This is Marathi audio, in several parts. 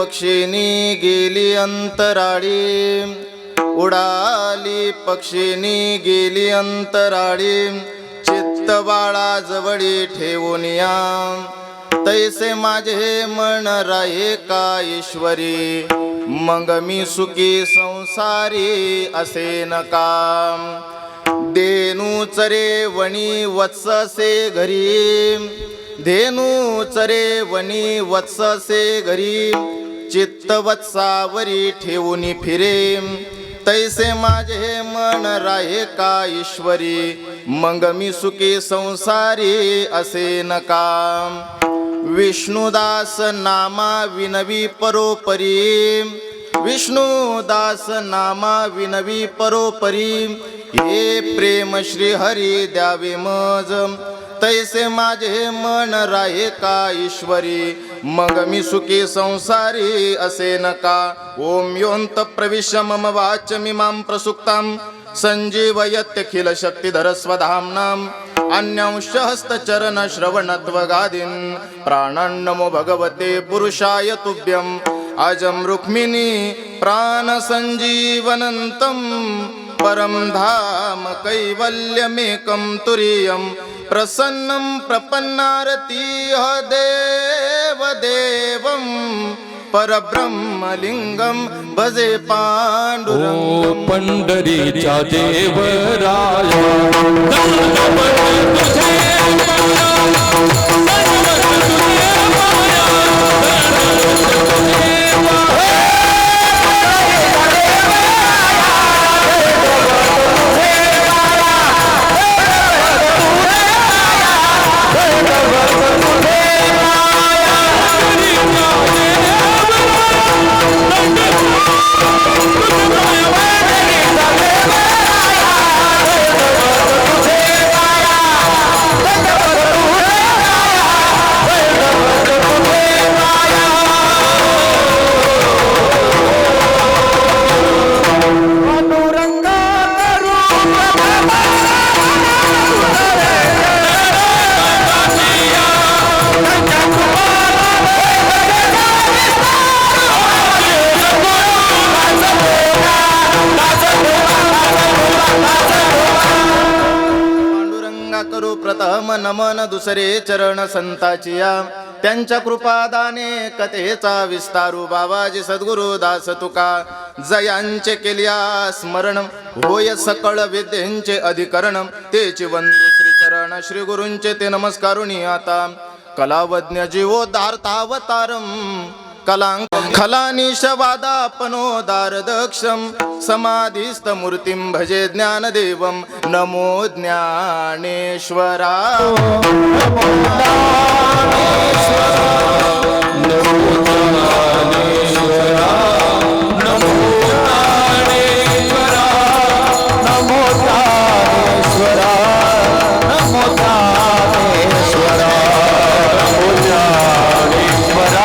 पक्षिणी गेली अंतराळी, उडाली पक्षिणी गेली अंतराळी, चित्त बाळाजवळी ठेवूनिया, तैसे माझे मन राहे का ईश्वरी, मग मी सुखी संसारी असे नका. धेनू चरे वणी वत्ससे घरी, धेनू चरे वणी वत्ससे घरी, चित्त वत्सावरी ठेवून फिरे, तैसे माझे मन राहे का ईश्वरी, मग मी सुखी संसारी असे नका. विष्णुदास नामा विनवी परोपरी, विष्णुदास नामा विनवी परोपरी, हे प्रेम श्री हरी द्यावे मज, तैसे माझे मन राहे का ईश्वरी, मग मी सुखी संसारी असे नका. ओम योऽन्त प्रविश्य मम वाचमिमां प्रसुप्तां संजीवयत्यखिल शक्तिधर स्वधाम्नां, अन्यांश हस्तचरण श्रवणत्वगादीन् प्राणान् नमो भगवते पुरुषाय तुभ्यं. अजं रुक्मिणी प्राणसञ्जीवनन्तं परं धाम कैवल्यमेकं तुरीयं, प्रसन्नं प्रपन्नारतीह देवदेवं परब्रह्मलिंगं भजे पांडुरंगं. पंढरीच्या देवराया प्रथम नमन दुसरे चरण संताचिया, त्यांच्या कृपादाने कथेचा विस्तारू बाबाजी सद्गुरु दास तुका, जयांचे केल्या स्मरण होय सकळ विद्येंचे अधिकरण, तेची वंदू श्री चरण श्री गुरूंचे ते नमस्कारुणी आता. कलावज्ञ जीवोद्धारतावतारम कलांक खलानिशवादापनोदारदक्षं, समाधिस्थ मूर्तिं भजे ज्ञानदेवं. नमो ज्ञानेश्वरा, नमो ज्ञानेश्वरा, नमो ज्ञानेश्वरा, नमो ज्ञानेश्वरा, नमो ज्ञानेश्वरा, नमो ज्ञानेश्वरा,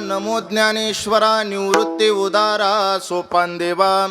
नमो ज्ञानेश्वरा, निवृत्ती उदारा सोपान देवा.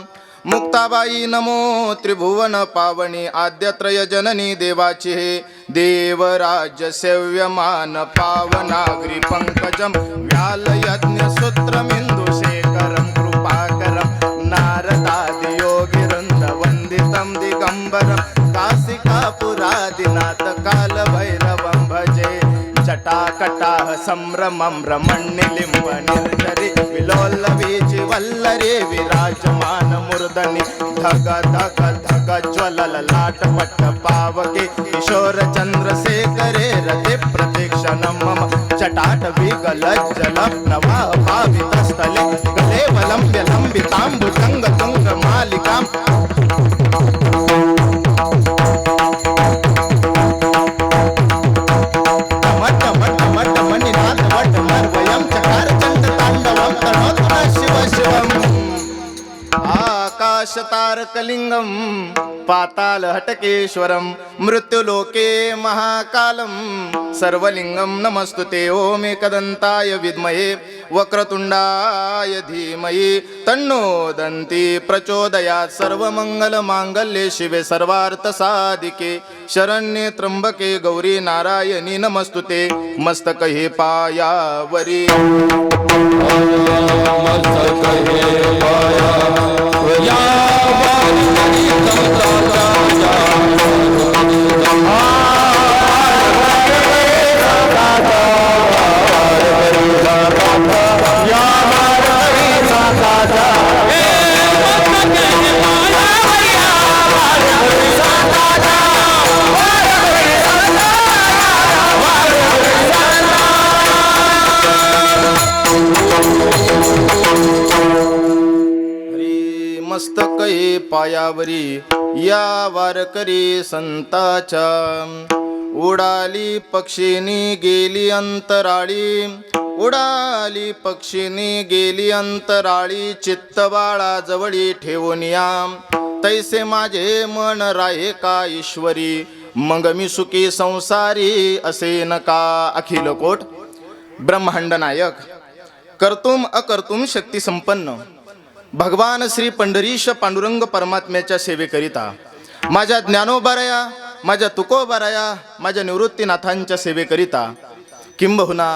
मुक्ताबाई नमो त्रिभुवन पावनी, आद्यत्रय जननी देवाची हे. देवराज्य सेव्यमान पावनाग्री पंकजम, व्याल यज्ञ सूत्रमिंदु शेखरम कृपाकरम, नारदादि योगी वृंद वंदितम दिगंबरम, काशिकापुरादिनाथ काल भैरवं भजे. जटाकटाह संभ्रमं रमण्यलिम्ब निर्झरी, विलोलवीचि वल्लरी विराजमान मूर्धनि, धग धग धग ज्वलल लाटपट पावके, किशोर चंद्रशेखरे रते प्रतीक्षणं मम. जटाट ताटवी गलज्जल प्रवाह भावितस्थले गले वलंब्य लंबितांबुजंग तुंग मालिकाम् आकाशतारकलिंगम पाताल हटकेश्वरम मृत्युलोके महाकालम सर्वलिंगम नमस्तुते ओम एकदंताय विद्महे वक्रतुंडाय धीमहि तन्नो दन्ति प्रचोदयात् सर्वमंगल मांगल्ये शिवे सर्वार्थ साधिके शरण्ये त्र्यंबके गौरी नारायणी नमस्तुते मस्तकहे पायावरी मस्तकये पायावरी या वारकरी संताच्या उडाली पक्षिणी गेली अंतराळी उडाली पक्षिणी गेली अंतराळी चित्त बाळा जवळी ठेवून या तैसे माझे मन राहे का ईश्वरी मग मी सुखी संसारी असे नका अखिल कोट ब्रह्मांड नायक कर्तुम अकर्तुम शक्ती संपन्न भगवान श्री पंढरीश पांडुरंग परमात्म्याच्या सेवेकरिता माझ्या ज्ञानोबाराया माझ्या तुकोबाराया माझ्या निवृत्तीनाथांच्या सेवेकरिता किंबहुना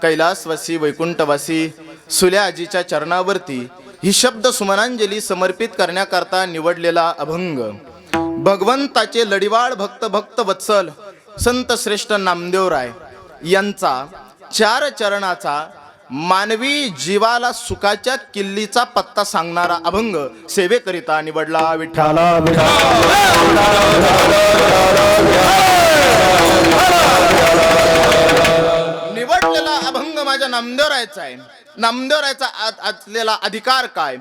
कैलासवासी वैकुंठवासी सुल्याजीच्या चरणावरती ही शब्द सुमनांजली समर्पित करण्याकरता निवडलेला अभंग भगवंताचे लढिवाळ भक्त वत्सल संत श्रेष्ठ नामदेवराय यांचा 4 चरणाचा मानवी जीवाला सुखाच्या किल्लीचा पत्ता सांगणारा अभंग सेवेकरिता निवडला विठ्ठला निवडलेला अभंग माझ्या नामदेवरायचा आहे. नामदेवरायचा असलेला अधिकार काय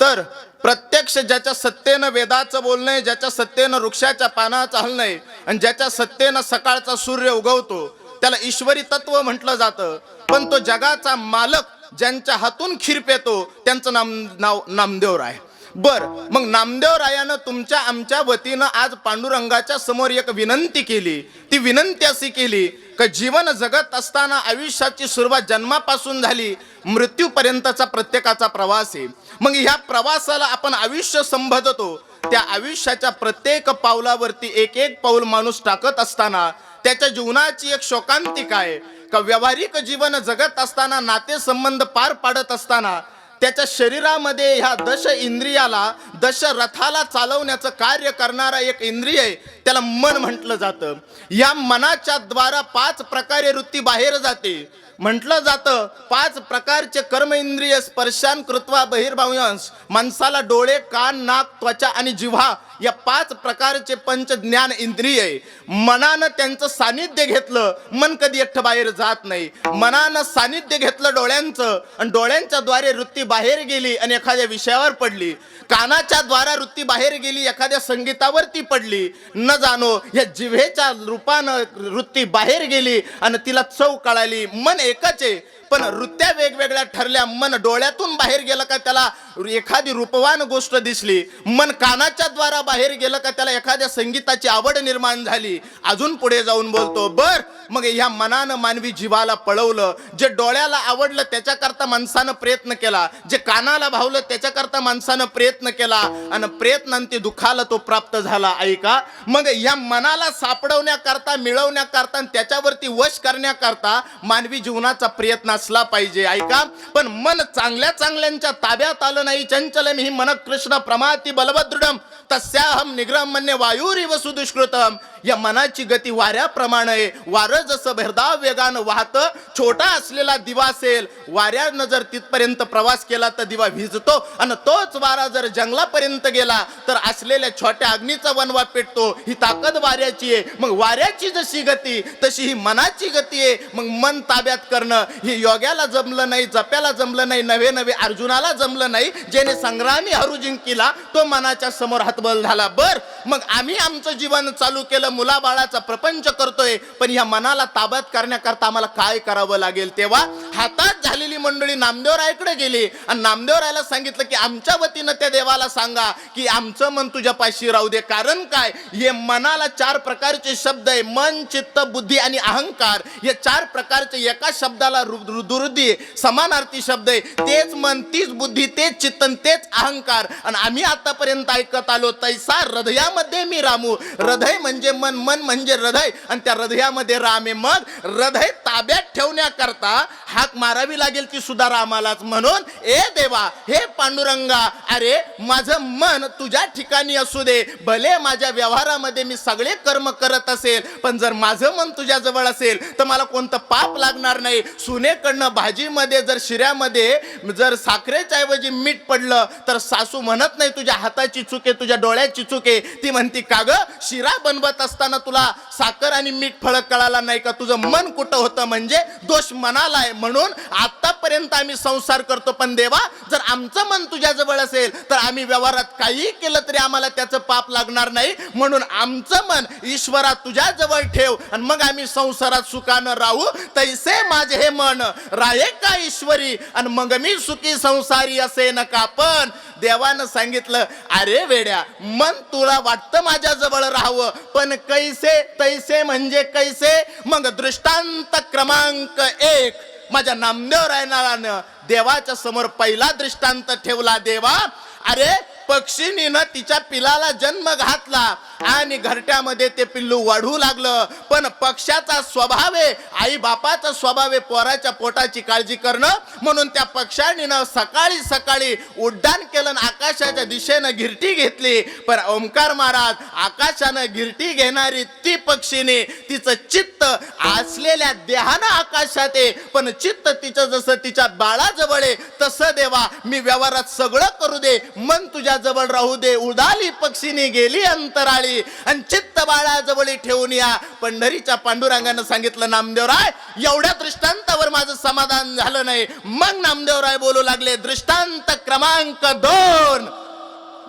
तर प्रत्यक्ष ज्याच्या सत्तेनं वेदाचं बोलणं, ज्याच्या सत्तेनं वृक्षाच्या पानाचं हलणं आणि ज्याच्या सत्तेनं सकाळचा सूर्य उगवतो त्याला ईश्वरी तत्व म्हटलं जातं. पण तो जगाचा मालक ज्यांच्या हातून खीर पेतो त्यांचं नाव नामदेवराय. बर मग नामदेवरायानं तुमच्या आमच्या वतीनं आज पांडुरंगाच्या समोर एक विनंती केली. ती विनंती अशी केली की जीवन जगत असताना आयुष्याची सुरुवात जन्मापासून झाली मृत्यूपर्यंतचा प्रत्येकाचा प्रवास आहे. मग ह्या प्रवासाला आपण आयुष्य संबोधतो. त्या आयुष्याच्या प्रत्येक पावलावरती एक पाऊल माणूस टाकत असताना त्याच्या जीवनाची एक शोकांतिका आहे का व्यावहारिक जीवन जगत असताना नातेसंबंध पार पाडत असताना त्याच्या शरीरामध्ये ह्या 10 इंद्रियाला 10 रथाला चालवण्याचं कार्य करणारा एक इंद्रिय आहे त्याला मन म्हटलं जातं. या मनाच्या द्वारा 5 प्रकारे वृत्ती बाहेर जाते. म्हटलं जातं 5 प्रकारचे कर्म इंद्रिय स्पर्शान कृत्वा बहिर्भाव्यांश माणसाला डोळे कान नाक त्वचा आणि जिव्हा या 5 प्रकारचे पंच ज्ञान इंद्रिय मनानं त्यांचं सानिध्य घेतलं मन कधी एकटं बाहेर जात नाही. मनानं सानिध्य घेतलं डोळ्यांचं आणि डोळ्यांच्या द्वारे वृत्ती बाहेर गेली आणि एखाद्या विषयावर पडली. कानाच्या द्वारा वृत्ती बाहेर गेली एखाद्या संगीतावरती पडली. न जाणो या जिव्हेच्या रूपानं वृत्ती बाहेर गेली आणि तिला चव कळाली. मन एकच आहे पण वृत्त्या वेगवेगळ्या ठरल्या. मन डोळ्यातून बाहेर गेलं का त्याला एखादी रूपवान गोष्ट दिसली. मन कानाच्या द्वारा बाहेर गेलं का त्याला एखाद्या संगीताची आवड निर्माण झाली. अजून पुढे जाऊन बोलतो बर मग ह्या मनानं मानवी जीवाला पळवलं. जे डोळ्याला आवडलं त्याच्याकरता माणसानं प्रयत्न केला. जे कानाला भावलं त्याच्याकरता माणसानं प्रयत्न केला आणि प्रयत्नांती दुःखाला तो प्राप्त झाला. ऐका मग या मनाला सापडवण्याकरता मिळवण्याकरता त्याच्यावरती वश करण्याकरता मानवी जीवनाचा प्रयत्न असला पाहिजे. ऐका पण मन चांगल्या चांगल्यांच्या ताब्यात आलं नाही. चंचलम ही मन कृष्ण प्रमाती बलभद्रुडम तस्याहम निग्रहमन्य वायुरिव सुदुष्कृतम. या मनाची गती वाऱ्याप्रमाणे आहे. वारं जसं भरधाव वेगानं वाहतं, छोटा असलेला दिवा असेल, वाऱ्यानं जर तिथपर्यंत प्रवास केला तर दिवा विझतो, आणि तोच वारा जर जंगलापर्यंत गेला तर असलेल्या छोट्या अग्नीचा वनवा पेटतो. ही ताकद वाऱ्याची आहे. मग वाऱ्याची जशी गती तशी ही मनाची गती आहे. मग मन ताब्यात करणं हे योग्याला जमलं नाही, जप्याला जमलं नाही, नवे नवे अर्जुनाला जमलं नाही. ज्याने संग्रामी हरू जिंकिला तो मनाच्या समोर हतबल झाला. बर, मग आम्ही आमचं जीवन चालू केलं, मुलाबाळाचा प्रपंच करतोय, पण या मनाला ताब्यात करण्याकरता आम्हाला काय करावं लागेल? तेव्हा हातात झालेली मंडळी नामदेवरायाकडे गेली आणि नामदेवरायाला सांगितलं की आमच्या वतीनं त्या देवाला सांगा की आमचं मन तुझ्या पाशी राहू दे. कारण काय? हे मनाला 4 प्रकारचे शब्द आहे. मन, चित्त, बुद्धी आणि अहंकार. हे 4 प्रकारचे एका शब्दाला दुरुद्धी समानार्थी शब्द आहे. तेच मन, तीच बुद्धी, तेच चित्त, तेच अहंकार. आणि आम्ही आतापर्यंत ऐकत आलो तैसा हृदयामध्ये मी रामू. हृदय म्हणजे मन, मन म्हणजे हृदय, आणि त्या हृदयामध्ये राम आहे. मग हृदय ताब्यात ठेवण्याकरता हाक मारावी लागेल ती सुद्धा रामालाच. म्हणून ए देवा, हे पांडुरंगा, अरे माझं मन तुझ्या ठिकाणी असू दे. भले माझ्या व्यवहारामध्ये मी सगळे कर्म करत असेल, पण जर माझं मन तुझ्या जवळ असेल तर मला कोणतं पाप लागणार नाही. सुनेकडनं भाजीमध्ये जर शिऱ्यामध्ये जर साखरेच्या ऐवजी मीठ पडलं तर सासू म्हणत नाही तुझ्या हाताची चुके, तुझ्या डोळ्याची चुके. ती म्हणती का ग, शिरा बनवत असताना तुला साखर आणि मीठ फळक कळाला नाही का? तुझं मन कुठं होतं? म्हणजे दोष मनाला आहे. म्हणून आतापर्यंत आम्ही संसार करतो, पण देवा जर आमचं मन तुझ्या जवळ असेल तर आम्ही व्यवहारात काही केलं तरी आम्हाला त्याचं पाप लागणार नाही. म्हणून आमचं मन ईश्वरा तुझ्या जवळ ठेव आणि मग आम्ही संसारात सुखानं राहू. तैसे माझे हे मन राहे का ईश्वरी, आणि मग मी सुखी संसारी असे नका. पण देवानं सांगितलं, अरे वेड्या, मन तुला वाटतं माझ्या जवळ राहावं, पण कैसे? तैसे म्हणजे कैसे? मग दृष्टांत क्रमांक 1 माझ्या नामदेवरायानं देवाच्या समोर पहिला दृष्टांत ठेवला. देवा, अरे पक्षीनीनं तिच्या पिलाला जन्म घातला आणि घरट्यामध्ये ते पिल्लू वाढू लागलं, पण पक्षाचा स्वभाव आहे, आई बापाचा स्वभाव आहे पोराच्या पोटाची काळजी करणं. म्हणून त्या पक्षानीनं सकाळी सकाळी उड्डाण केलं, आकाशाच्या दिशेनं गिरटी घेतली. पण ओंकार महाराज, आकाशानं गिरटी घेणारी ती पक्षीने तिचं चित्त असलेल्या देहानं आकाशात आहे, पण चित्त तिचं जसं तिच्या बाळाजवळ आहे तसं देवा मी व्यवहारात सगळं करू दे, मन तुझ्या जवळ राहू दे. उडाली पक्षीने गेली अंतराळी आणि चित्त बाळाजवळ ठेवून या. पंढरीच्या पांडुरंगानं सांगितलं, नामदेवराय एवढ्या दृष्टांतावर माझं समाधान झालं नाही. मग नामदेवराय बोलू लागले, दृष्टांत क्रमांक 2.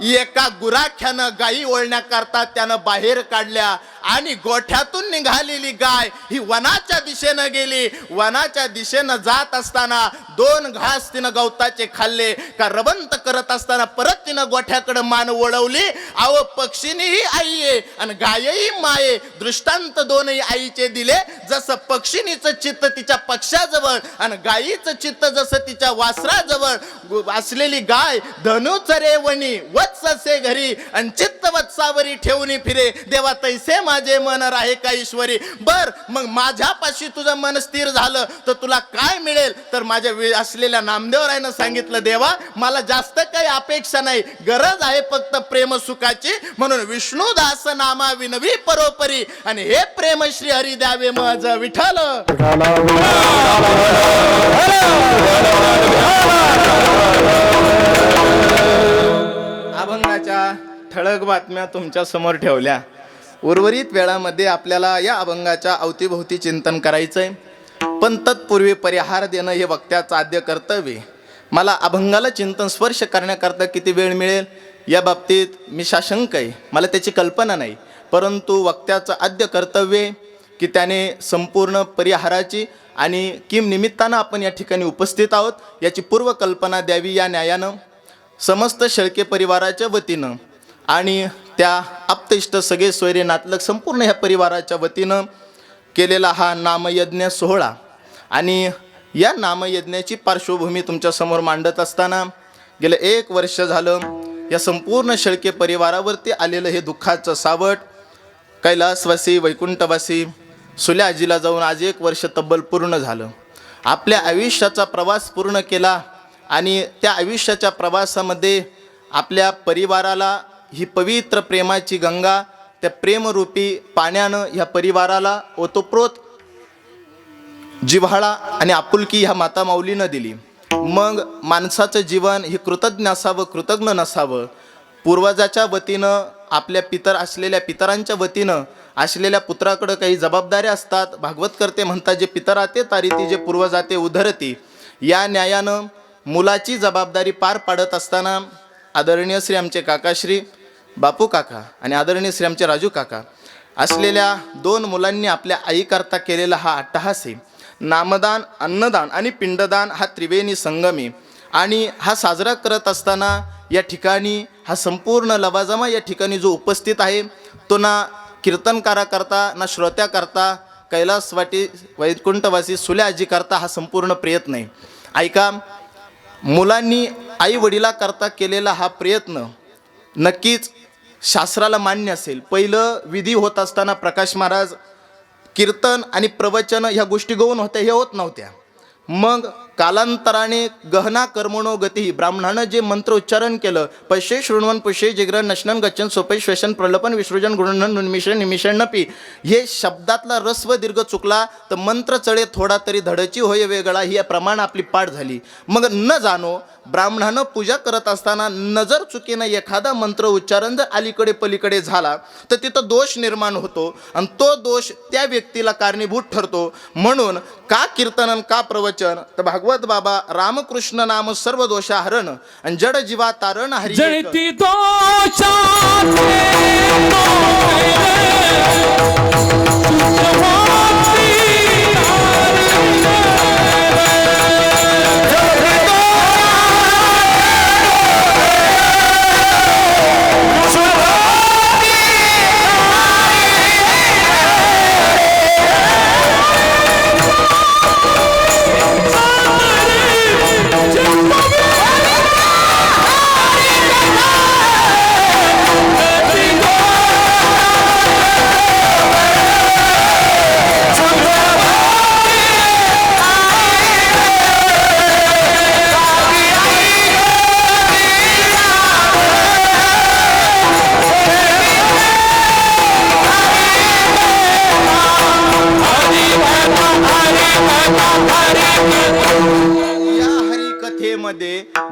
एका गुराख्यानं गायी ओळण्याकरता त्यानं बाहेर काढल्या आणि गोठ्यातून निघालेली गाय ही वनाच्या दिशेनं गेली. वनाच्या दिशेनं जात असताना 2 घास तिनं गवताचे खाल्ले. का रवंत करत असताना परत तिनं गोठ्याकडे मान वळवली. अहो, पक्षीनीही आई आहे आणि गायही माये. दृष्टांत 2ही आईचे दिले. जसं पक्षिणीचं चित्त तिच्या पक्षाजवळ आणि गायीचं चित्त जसं तिच्या वासराजवळ. असलेली गाय धनुचरे वनी वत्ससे घरी आणि चित्त वत्सावरी ठेवून फिरे. देवा तैसे माझे मन राहे का ईश्वरी. बर, मग माझ्यापाशी तुझं मन स्थिर झालं तर तुला काय मिळेल? तर माझ्या असलेल्या नामदेवरायानं सांगितलं, देवा मला जास्त काही अपेक्षा नाही, गरज आहे फक्त प्रेम सुखाची. म्हणून विष्णुदास नामा विनवी परोपरी, आणि हे प्रेम श्री हरी द्यावे मज विठ्ठल. अभंगाच्या ठळक बातम्या तुमच्या समोर ठेवल्या. उर्वरित वेळामध्ये आपल्याला या अभंगाच्या अवतीभोवती चिंतन करायचंय, पण तत्पूर्वी परिहार देणं हे वक्त्याचं आद्य कर्तव्य. मला अभंगाला चिंतन स्पर्श करण्याकरता किती वेळ मिळेल या बाबतीत मी साशंक आहे, मला त्याची कल्पना नाही. परंतु वक्त्याचं आद्य कर्तव्य की त्याने संपूर्ण परिहाराची आणि किम निमित्तानं आपण या ठिकाणी उपस्थित आहोत याची पूर्वकल्पना द्यावी. या न्यायानं समस्त शेळके परिवाराच्या वतीनं आणि त्या आप्तेष्ट सगळे सोयरे नातलग संपूर्ण ह्या परिवाराच्या वतीनं केलेला हा नामयज्ञ सोहळा, आणि या नामयज्ञाची पार्श्वभूमी तुमच्यासमोर मांडत असताना गेलं 1 वर्ष झालं या संपूर्ण शेळके परिवारावरती आलेलं हे दुःखाचं सावट. कैलासवासी वैकुंठवासी सुल्या आजीला जाऊन आज 1 वर्ष तब्बल पूर्ण झालं. आपल्या आयुष्याचा प्रवास पूर्ण केला आणि त्या आयुष्याच्या प्रवासामध्ये आपल्या परिवाराला ही पवित्र प्रेमाची गंगा त्या प्रेमरूपी पाण्यानं ह्या परिवाराला ओतप्रोत जिव्हाळा आणि आपुलकी ह्या माता माऊलीनं दिली. मग माणसाचं जीवन हे कृतज्ञ असावं, कृतज्ञ नसावं. पूर्वजाच्या वतीनं आपल्या असलेल्या पितरांच्या वतीनं असलेल्या पुत्राकडं काही जबाबदाऱ्या असतात. भागवत करते म्हणतात, जे पितराते तारीती जे पूर्वजाते उधरती. या न्यायानं मुलाची जबाबदारी पार पाडत असताना आदरणीय श्री आमचे काकाश्री बापू काका आणि आदरणीय श्री आमचे राजू काका असलेल्या 2 मुलांनी आपल्या आईकरता केलेला हा अट्टहास आहे. नामदान, अन्नदान आणि पिंडदान हा त्रिवेणी संगमी. आणि हा साजरा करत असताना या ठिकाणी हा संपूर्ण लवाजमा या ठिकाणी जो उपस्थित आहे तो ना कीर्तनकाराकरता ना श्रोत्याकरता कैलासवाटी वैकुंठवासी सुल्या आजी करता हा संपूर्ण प्रयत्न आहे. ऐका, मुलांनी आई वडिलाकरता केलेला हा प्रयत्न नक्कीच शास्त्राला मान्य असेल. पहिलं विधी होत असताना प्रकाश महाराज कीर्तन आणि प्रवचन ह्या गोष्टी गौण होत्या, हे होत नव्हत्या. मग कालांतराने गहना कर्मणो गती ब्राह्मणानं जे मंत्र उच्चारण केलं, पैसे शृण्वन पुष्य जिग्रन नशनन गच्छन सोपै श्वसन प्रलपन विसृजन गुणन निमिषण निमिषण नपी, हे शब्दातला रस्व दीर्घ चुकला तर मंत्र चढे थोडा तरी धडची होय वेगळा, ही प्रमाण आपली पाठ झाली. मग न जाणो ब्राह्मणानं पूजा करत असताना नजर चुकीनं एखादा मंत्र उच्चारण जर अलीकडे पलीकडे झाला तर तिथं दोष निर्माण होतो आणि तो दोष त्या व्यक्तीला कारणीभूत ठरतो. म्हणून का कीर्तन का प्रवचन तर भागवत बाबा रामकृष्ण नाम सर्व दोषाहरण आणि जड जीवा तारण हरी जळती दोषाचे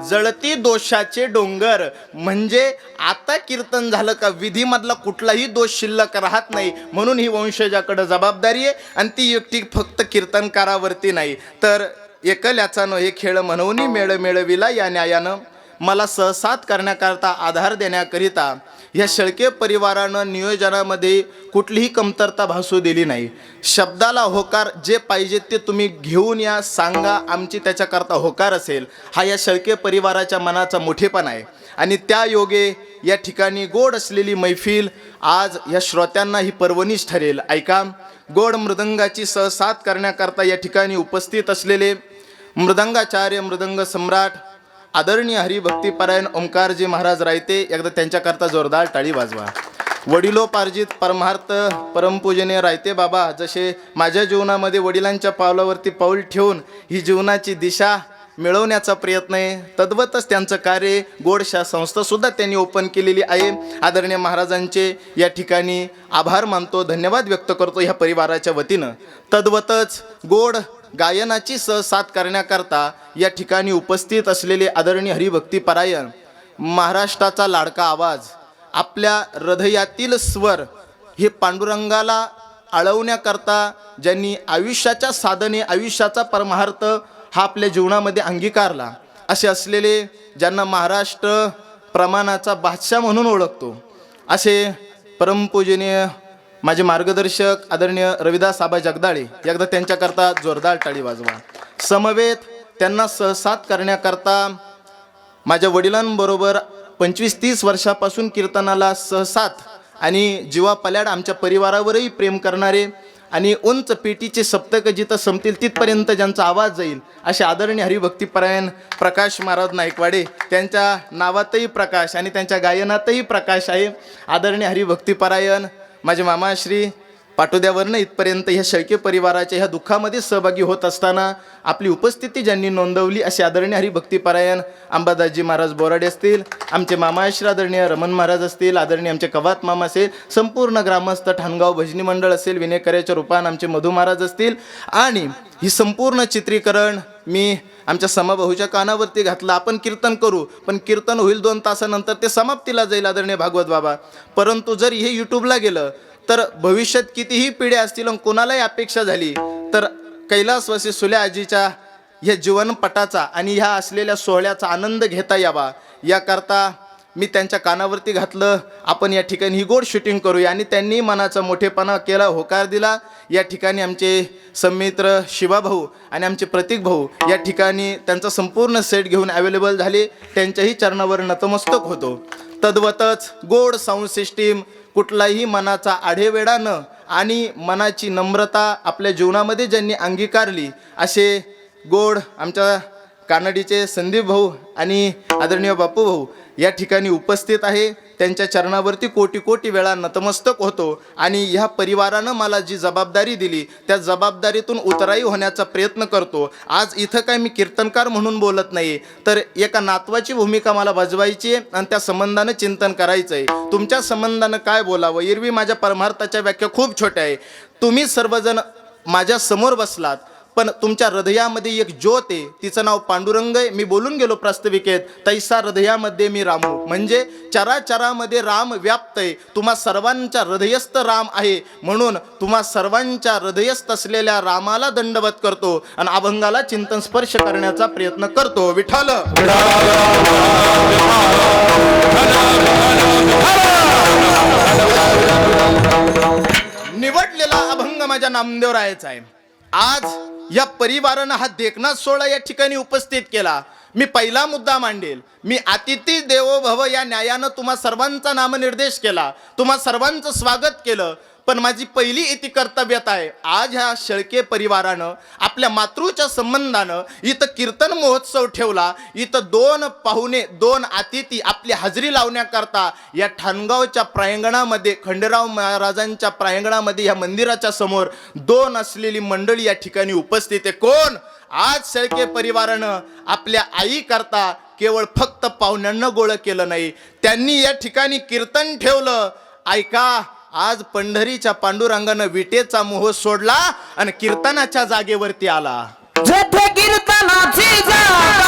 जळती दोषाचे डोंगर. म्हणजे आता कीर्तन झालं का विधीमधला कुठलाही दोष शिल्लक राहत नाही. म्हणून ही वंशजाकडे जबाबदारी आहे आणि ती एकटी फक्त कीर्तनकारावरती नाही तर एकल्याचा नो हे खेळ म्हणून मेळ मेळविला या न्यायानं. मला सहसात करण्याकरता आधार देण्याकरिता ह्या शेळके परिवारानं नियोजनामध्ये कुठलीही कमतरता भासू दिली नाही. शब्दाला होकार जे पाहिजे ते तुम्ही घेऊन या, सांगा, आमची त्याच्याकरता होकार असेल. हा या शेळके परिवाराच्या मनाचा मोठेपणा आहे. आणि त्या योगे या ठिकाणी गोड असलेली मैफिल आज या श्रोत्यांना ही पर्वणीच ठरेल. ऐका, गोड मृदंगाची सहसात करण्याकरता या ठिकाणी उपस्थित असलेले मृदंगाचार्य मृदंग सम्राट आदरणीय हरिभक्तीपरायण ओंकारजी महाराज रायते, एकदा त्यांच्याकरता जोरदार टाळी वाजवा. वडिलोपार्जित परमार्थ परमपूजनीय रायते बाबा जसे माझ्या जीवनामध्ये वडिलांच्या पावलावरती पाऊल ठेवून ही जीवनाची दिशा मिळवण्याचा प्रयत्न आहे, तद्वतच त्यांचं कार्य गोडशा संस्थासुद्धा त्यांनी ओपन केलेली आहे. आदरणीय महाराजांचे या ठिकाणी आभार मानतो, धन्यवाद व्यक्त करतो ह्या परिवाराच्या वतीनं. तद्वतच गोड गायनाची सहसात करण्याकरता या ठिकाणी उपस्थित असलेले आदरणीय हरिभक्तीपरायण महाराष्ट्राचा लाडका आवाज, आपल्या हृदयातील स्वर हे पांडुरंगाला आळवण्याकरता ज्यांनी आयुष्याच्या साधने आयुष्याचा परमार्थ हा आपल्या जीवनामध्ये अंगीकारला, असे असलेले ज्यांना महाराष्ट्र प्रमाणाचा बादशाह म्हणून ओळखतो असे परमपूजनीय माझे मार्गदर्शक आदरणीय रविदास आबा जगदाळे, एकदा त्यांच्याकरता जोरदार टाळी वाजवा. समवेत त्यांना सहसात करण्याकरता माझ्या वडिलांबरोबर 25-30 वर्षापासून कीर्तनाला सहसात आणि जीवा पल्याड आमच्या परिवारावरही प्रेम करणारे आणि उंच पेटीचे सप्तक जिथं संपतील तिथपर्यंत ज्यांचा आवाज जाईल असे आदरणीय हरिभक्तीपरायण प्रकाश महाराज नाईकवाडे, त्यांच्या नावातही प्रकाश आणि त्यांच्या गायनातही प्रकाश आहे. आदरणीय हरिभक्तीपरायण माझे मामाश्री पाटोद्यावरनं इथपर्यंत ह्या शेळके परिवाराच्या ह्या दुःखामध्ये सहभागी होत असताना आपली उपस्थिती ज्यांनी नोंदवली असे आदरणीय हरिभक्तीपरायण अंबादासजी महाराज बोराडे असतील, आमचे मामा आदरणीय रमण महाराज असतील, आदरणीय आमचे कवात मामा असेल, संपूर्ण ग्रामस्थ ठाणगाव भजनी मंडळ असेल, विनेकऱ्याच्या रूपान आमचे मधु महाराज असतील, आणि ही संपूर्ण चित्रीकरण मी आमच्या समाभाऊच्या कानावरती घातलं. आपण कीर्तन करू, पण कीर्तन होईल 2 तासानंतर ते समाप्तीला जाईल आदरणीय भागवत बाबा. परंतु जर हे यूट्यूबला गेलं तर भविष्यात कितीही पिढ्या असतील आणि कोणालाही अपेक्षा झाली तर कैलासवासी सुल्या आजीच्या ह्या जीवनपटाचा आणि ह्या असलेल्या सोहळ्याचा आनंद घेता यावा याकरता मी त्यांच्या कानावरती घातलं. आपण या ठिकाणी ही गोड शूटिंग करूया. आणि त्यांनी मनाचा मोठेपणा केला, होकार दिला. या ठिकाणी आमचे सन्मित्र शिवाभाऊ आणि आमचे प्रतीक भाऊ या ठिकाणी त्यांचा संपूर्ण सेट घेऊन अवेलेबल झाले. त्यांच्याही चरणावर नतमस्तक होतो. तद्वतच गोड साऊंड सिस्टीम, कुठलाही मनाचा आढेवेढा न आणि मनाची नम्रता आपल्या जीवनामध्ये ज्यांनी अंगीकारली असे गोड आमच्या कानडीचे संदीप भाऊ आणि आदरणीय बापू भाऊ या ठिकाणी उपस्थित आहे. त्यांच्या चरणावरती कोटी कोटी वेळा नतमस्तक होतो. आणि ह्या परिवारानं मला जी जबाबदारी दिली त्या जबाबदारीतून उतराई होण्याचा प्रयत्न करतो. आज इथं काय मी कीर्तनकार म्हणून बोलत नाही, तर एका नातवाची भूमिका मला बजवायची आहे आणि त्या संबंधानं चिंतन करायचं आहे. तुमच्या संबंधानं काय बोलावं, एरवी माझ्या परमार्थाच्या व्याख्या खूप छोट्या आहे. तुम्ही सर्वजण माझ्या समोर बसलात, पण तुमच्या हृदयामध्ये एक ज्योत आहे, तिचं नाव पांडुरंग आहे. मी बोलून गेलो प्रास्ताविकेत, तैसा हृदयामध्ये मी रामू, म्हणजे चराचरामध्ये राम व्याप्त आहे. तुम्हा सर्वांच्या हृदयस्थ राम आहे, म्हणून तुम्हा सर्वांच्या हृदयस्थ असलेल्या रामाला दंडवत करतो आणि अभंगाला चिंतन स्पर्श करण्याचा प्रयत्न करतो. विठ्ठल निवडलेला अभंग माझ्या नामदेवरायाचा आहे. आज या परिवारानं हा देखणा सोहळा या ठिकाणी उपस्थित केला. मी पहिला मुद्दा मांडेल. मी अतिथी देवो भव या न्यायानं तुम्हा सर्वांचा नामनिर्देश केला, तुम्हा सर्वांचं स्वागत केलं. पण माझी पहिली इति कर्तव्यता आहे, आज ह्या शेळके परिवारानं आपल्या मातृच्या संबंधानं इथं कीर्तन महोत्सव ठेवला. इथं 2 पाहुणे 2 अतिथी आपली हजेरी लावण्याकरता या ठाणगावच्या प्रांगणामध्ये, खंडेराव महाराजांच्या प्रांगणामध्ये या मंदिराच्या समोर 2 असलेली मंडळी या ठिकाणी उपस्थित आहे. कोण? आज शेळके परिवारानं आपल्या आई करता केवळ फक्त पाहुण्यांना गोळ केलं नाही, त्यांनी या ठिकाणी कीर्तन ठेवलं. ऐका, आज पंढरीच्या पांडुरंगानं विटेचा मोह सोडला आणि कीर्तनाच्या जागेवरती आला. जेथे कीर्तनाची जागा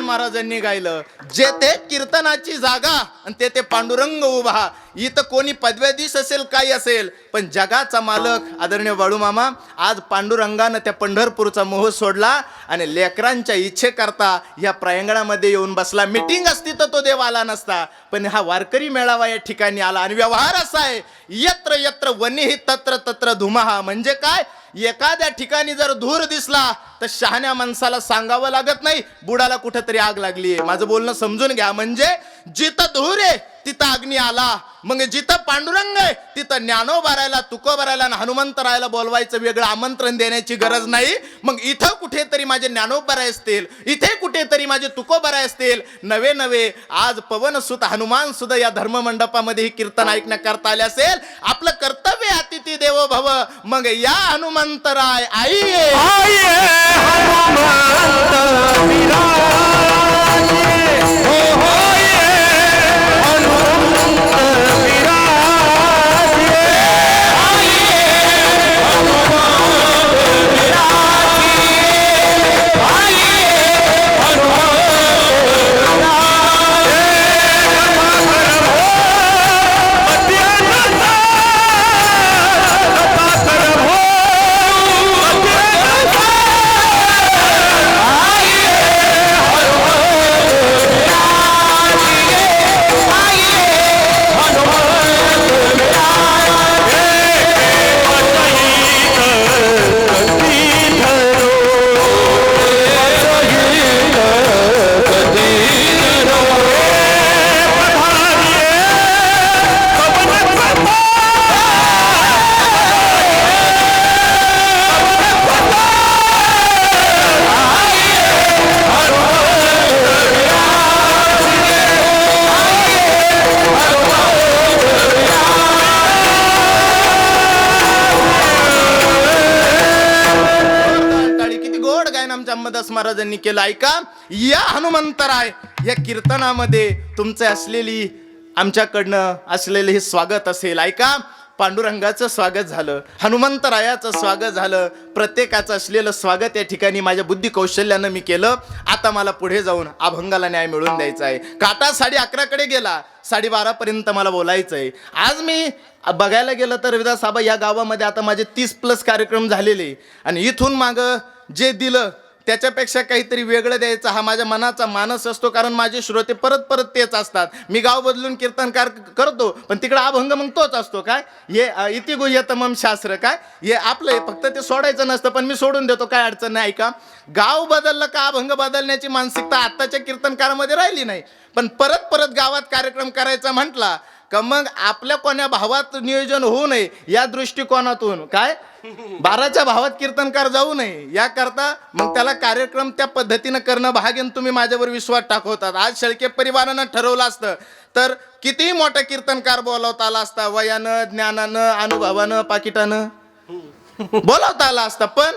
महाराजांनी गायलं, जेथे कीर्तनाची जागा आणि तेथे पांडुरंग उभा. इथं कोणी पदव्याधीश असेल, काही असेल, पण जगाचा मालक आदरणीय बाळू मामा आज पांडुरंगानं त्या पंढरपूरचा मोह सोडला आणि लेकरांच्या इच्छेकरता या प्रांगणामध्ये येऊन बसला. मीटिंग असती तर तो देव आला नसता, पण हा वारकरी मेळावा या ठिकाणी आला. आणि व्यवहार असा आहे, यत्र यत्र वनिही तत्र तत्र धुमहा. म्हणजे काय, एखाद्या ठिकाणी जर धूर दिसला तर शहाण्या माणसाला सांगावं लागत नाही, बुडाला कुठेतरी आग लागली आहे. माझं बोलणं समजून घ्या. म्हणजे जिथं धूर आहे तिथं अग्नी आला. मग जिथं पांडुरंग आहे तिथं ज्ञानोबा राहायला, तुकोबा राहायला आणि हनुमंत राहायला बोलवायचं वेगळं आमंत्रण देण्याची गरज नाही. मग इथं कुठेतरी माझे ज्ञानोबा राय असतील, इथे कुठेतरी माझे तुकोबा राय असतील. नवे नवे आज पवनसुत हनुमान सुद्धा या धर्ममंडपामध्ये ही कीर्तन ऐकण्याकरता आले असेल. आपलं कर्तव्य अतिथी देवो भव. मग या हनुमंतराय आई महाराजांनी केलं. ऐका, या हनुमंतराय या कीर्तनामध्ये तुमचे असलेली आमच्याकडनं असलेले हे स्वागत असेल. ऐका, पांडुरंगाचं स्वागत झालं, हनुमंतरायाचं स्वागत झालं, प्रत्येकाचं असलेलं स्वागत या ठिकाणी माझ्या बुद्धी कौशल्यानं मी केलं. आता मला पुढे जाऊन अभंगाला न्याय मिळवून द्यायचा आहे. काटा 11:30 गेला, 12:30 पर्यंत मला बोलायचं आहे. आज मी बघायला गेलं तर रविदास आबा या गावामध्ये आता माझे 30+ कार्यक्रम झालेले, आणि इथून मागं जे दिलं त्याच्यापेक्षा काहीतरी वेगळं द्यायचं हा माझ्या मनाचा मानस असतो. कारण माझे श्रोते परत परत तेच असतात. मी गाव बदलून कीर्तनकार करतो, पण तिकडं अभंग मग तोच असतो. काय ये इति गुह्यतमम शास्त्र, काय हे आपलं फक्त ते सोडायचं नसतं, पण मी सोडून देतो, काय अडचण नाही. ऐका, गाव बदललं का अभंग बदलण्याची मानसिकता आत्ताच्या कीर्तनकारामध्ये राहिली नाही. पण परत परत गावात कार्यक्रम करायचा म्हटला का मग आपल्या कोण्या भावात नियोजन होऊ नये या दृष्टिकोनातून, काय 12च्या भावात कीर्तनकार जाऊ नये याकरता मग त्याला कार्यक्रम त्या पद्धतीनं करणं भाग आहे. तुम्ही माझ्यावर विश्वास टाकवतात. आज शेळके परिवारानं ठरवलं असतं तर कितीही मोठा कीर्तनकार बोलावता आला असता, वयानं, ज्ञानानं, अनुभवानं, पाकिटानं बोलावता आला असता. पण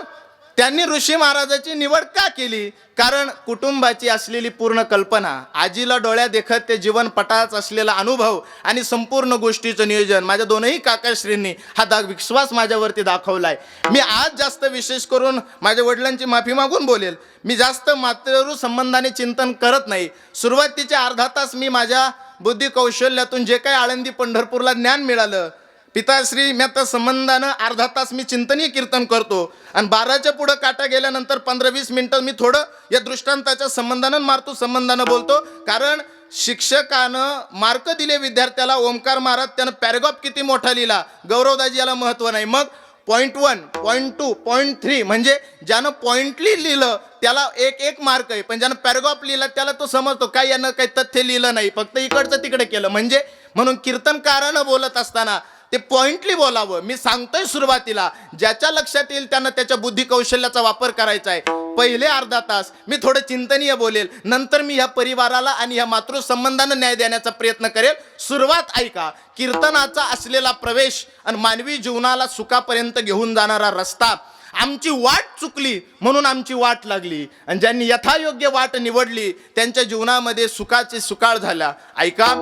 त्यांनी ऋषी महाराजाची निवड का केली? कारण कुटुंबाची असलेली पूर्ण कल्पना, आजीला डोळ्या देखत ते जीवन पटाच असलेला अनुभव आणि संपूर्ण गोष्टीचं नियोजन माझ्या दोनही काकाश्रींनी हा विश्वास माझ्यावरती दाखवलाय. मी आज जास्त विशेष करून माझ्या वडिलांची माफी मागून बोलेल. मी जास्त मातृ संबंधाने चिंतन करत नाही. सुरुवातीचे अर्धा तास मी माझ्या बुद्धी कौशल्यातून जे काही आळंदी पंढरपूरला ज्ञान मिळालं, पिताश्री त्या संबंधानं अर्धा तास मी चिंतनीय कीर्तन करतो, आणि 12च्या पुढं काटा गेल्यानंतर 15-20 मिनिटं मी थोडं या दृष्टांताच्या संबंधानं मार्तू संबंधानं बोलतो. कारण शिक्षकानं मार्क दिले विद्यार्थ्याला, ओमकार महाराज त्यानं पॅरेग्राफ किती मोठा लिहिला, गौरवदाजी याला महत्त्व नाही. मग पॉईंट 1, पॉईंट 2, पॉईंट 3 म्हणजे ज्यानं पॉईंटली लिहिलं त्याला एक मार्क आहे, पण ज्यानं पॅरेग्राफ लिहिला त्याला तो समजतो काय यानं काही तथ्य लिहिलं नाही, फक्त इकडचं तिकडे केलं. म्हणजे म्हणून कीर्तनकारानं बोलत असताना ते पॉइंटली बोलावं. मी सांगतोय सुरुवातीला ज्याच्या लक्षात येईल त्यानं त्याच्या बुद्धी कौशल्याचा वापर करायचा आहे. पहिले अर्धा तास मी थोडं चिंतनीय बोलेल, नंतर मी ह्या परिवाराला आणि ह्या मातृसंबंधानं न्याय देण्याचा प्रयत्न करेल. सुरुवात ऐका, कीर्तनाचा असलेला प्रवेश आणि मानवी जीवनाला सुखापर्यंत घेऊन जाणारा रस्ता. आमची वाट चुकली म्हणून आमची वाट लागली, आणि ज्यांनी यथायोग्य वाट निवडली त्यांच्या जीवनामध्ये सुखाचे सुकाळ झाला. ऐका,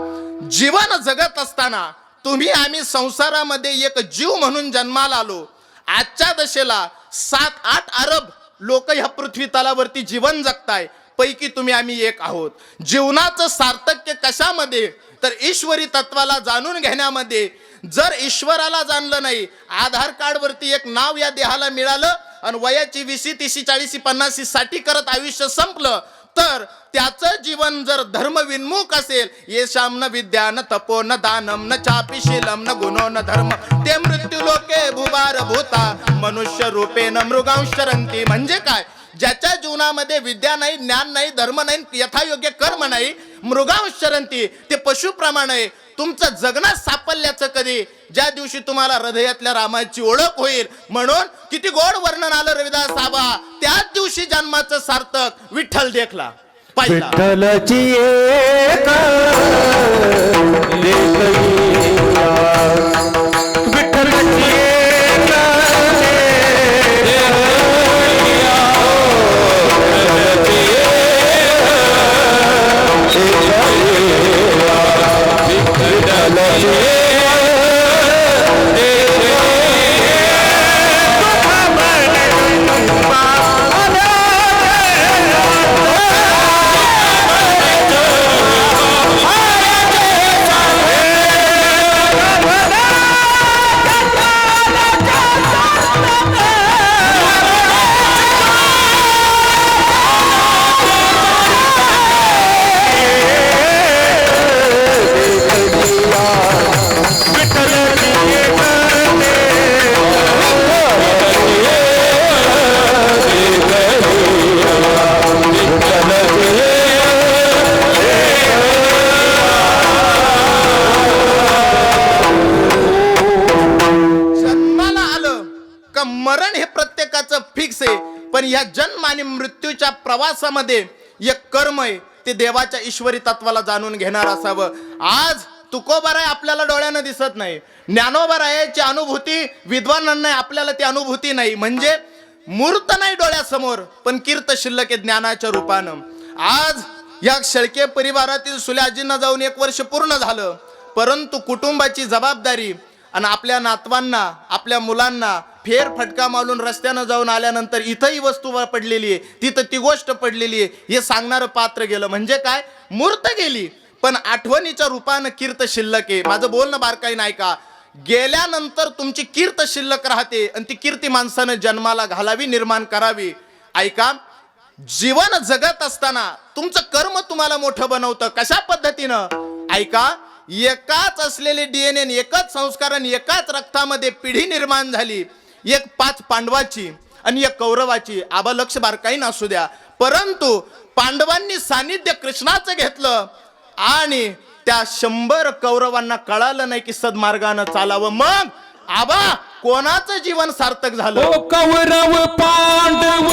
जीवन जगत असताना तुम्ही आम्ही संसारामध्ये एक जीव म्हणून जन्माला आलो. आजच्या दशेला 7-8 अरब लोक ह्या पृथ्वी तलावरती जीवन जगताय, पैकी तुम्ही आम्ही एक आहोत. जीवनाचं सार्थक्य कशामध्ये? तर ईश्वरी तत्वाला जाणून घेण्यामध्ये. जर ईश्वराला जाणलं नाही, आधार कार्डवरती एक नाव या देहाला मिळालं आणि वयाची 20, 30, 40, 50, 60 करत आयुष्य संपलं, तर त्याचं जीवन जर धर्मविन्मुख असेल, ये शाम न विद्या न तपो न दानम न चापिशीलम न गुणो न धर्म ते मृत्यू लोके भुभार भूता मनुष्य रूपे न मृगांशरंती. म्हणजे काय? ज्याच्या जीवनामध्ये विद्या नाही, ज्ञान नाही, धर्म नाही, यथायोग्य कर्म नाही, मृगांशरंती ते पशुप्रमाणे. तुमचं जगणं सापल्याचं कधी? ज्या दिवशी तुम्हाला हृदयातल्या रामाची ओळख होईल. म्हणून किती गोड वर्णन आलं रविदास आबा, त्याच दिवशी जन्माचं सार्थक विठ्ठल देखला पाहिला. विठ्ठलची एक विठ्ठलची मरण हे प्रत्येकाचं फिक्स आहे, पण या जन्म आणि मृत्यूच्या प्रवासामध्ये एक कर्म आहे, ते देवाच्या ईश्वरी तत्वाला जाणून घेणार असावं. आज तुकोबाराय आपल्याला डोळ्यानं दिसत नाही, ज्ञानोबारायाची अनुभूती विद्वानांना आपल्याला ती अनुभूती नाही. म्हणजे मूर्त नाही डोळ्यासमोर, पण कीर्त शिल्लक आहे ज्ञानाच्या रूपानं. आज या शेळके परिवारातील सुल्याजींना जाऊन 1 वर्ष पूर्ण झालं, परंतु कुटुंबाची जबाबदारी आणि आपल्या नातवांना, आपल्या मुलांना फेरफटका मारून रस्त्यानं जाऊन आल्यानंतर इथं ही वस्तू पडलेली आहे, तिथं ती गोष्ट पडलेली आहे, हे सांगणारं पात्र गेलं. म्हणजे काय, मूर्त गेली पण आठवणीच्या रूपानं कीर्त शिल्लक आहे. माझं बोलणं बारकाई नाही का, गेल्यानंतर तुमची कीर्त शिल्लक राहते आणि ती कीर्ती माणसानं जन्माला घालावी, निर्माण करावी. ऐका, जीवन जगत असताना तुमचं कर्म तुम्हाला मोठं बनवतं. कशा पद्धतीनं, ऐका, एकाच असलेले DNA, एकच संस्कार आणि एकाच रक्तामध्ये पिढी निर्माण झाली, एक 5 पांडवाची आणि एक कौरवाची. आबा लक्ष बारकाई नसू द्या, परंतु पांडवांनी सानिध्य कृष्णाचं घेतलं आणि त्या 100 कौरवांना कळालं नाही की सद्मार्गानं चालावं. मग आबा कोणाचं जीवन सार्थक झालं? ओ कौरव पांडव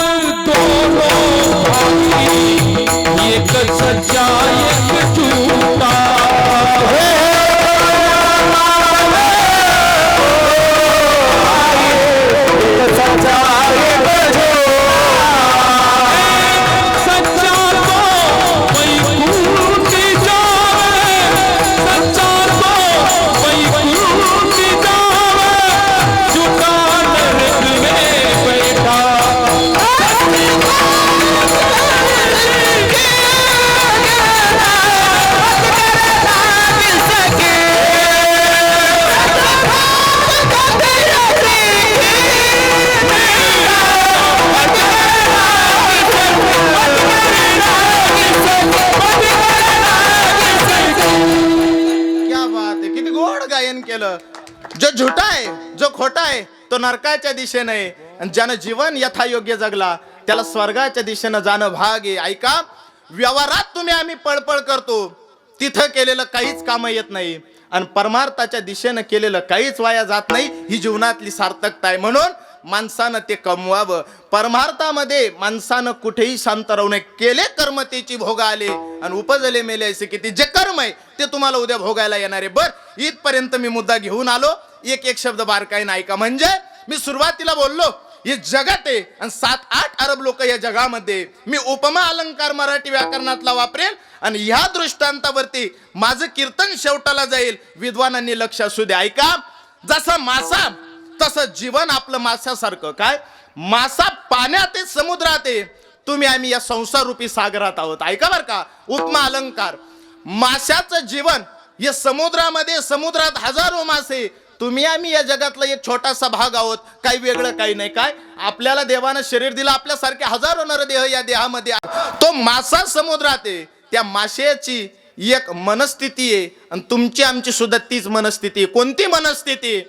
दोनों भाई, एक सच्चा एक झूठा. जो झुटा आहे, जो खोटा आहे, तो नरकाच्या दिशेने आहे, आणि ज्यानं जीवन यथायोग्य जगला त्याला स्वर्गाच्या दिशेनं जाणं भाग आहे. ऐका, व्यवहारात तुम्ही आम्ही पळपळ करतो, तिथं केलेलं काहीच काम येत नाही, आणि परमार्थाच्या दिशेनं केलेलं काहीच वाया जात नाही. ही जीवनातली सार्थकता आहे. म्हणून माणसानं ते कमवावं. परमार्थामध्ये माणसानं कुठेही शांत राहू नये. केले कर्म तेची भोग आले आणि उपजले मेले असे किती. जे कर्म आहे ते तुम्हाला उद्या भोगायला येणार आहे. बर, इथपर्यंत मी मुद्दा घेऊन आलो. एक शब्द बारकाई नाही का, म्हणजे मी सुरुवातीला बोललो हे जगत आहे आणि 7-8 अरब लोक या जगामध्ये. मी उपमा अलंकार मराठी व्याकरणातला वापरेल आणि ह्या दृष्टांतावरती माझं कीर्तन शेवटाला जाईल. विद्वानांनी लक्ष असू द्या. ऐका, जसा मासा तसं जीवन आपलं माशासारखं. काय, मासा पाण्यात आहे, समुद्रात आहे, तुम्ही आम्ही या संसार रूपी सागरात आहोत. ऐका बर का, उपमा अलंकार. माशाचं जीवन हे समुद्रामध्ये, समुद्रात हजारो मासे, तुम्ही आम्ही या जगातला एक छोटासा भाग आहोत. काही वेगळं काही नाही. काय, आपल्याला देवानं शरीर दिलं, आपल्यासारखे हजारो नरदेह या देहामध्ये. तो मासा समुद्रात आहे, त्या माशाची एक मनस्थिती आहे आणि तुमची आमची सुद्धा तीच मनस्थिती. कोणती मनस्थिती?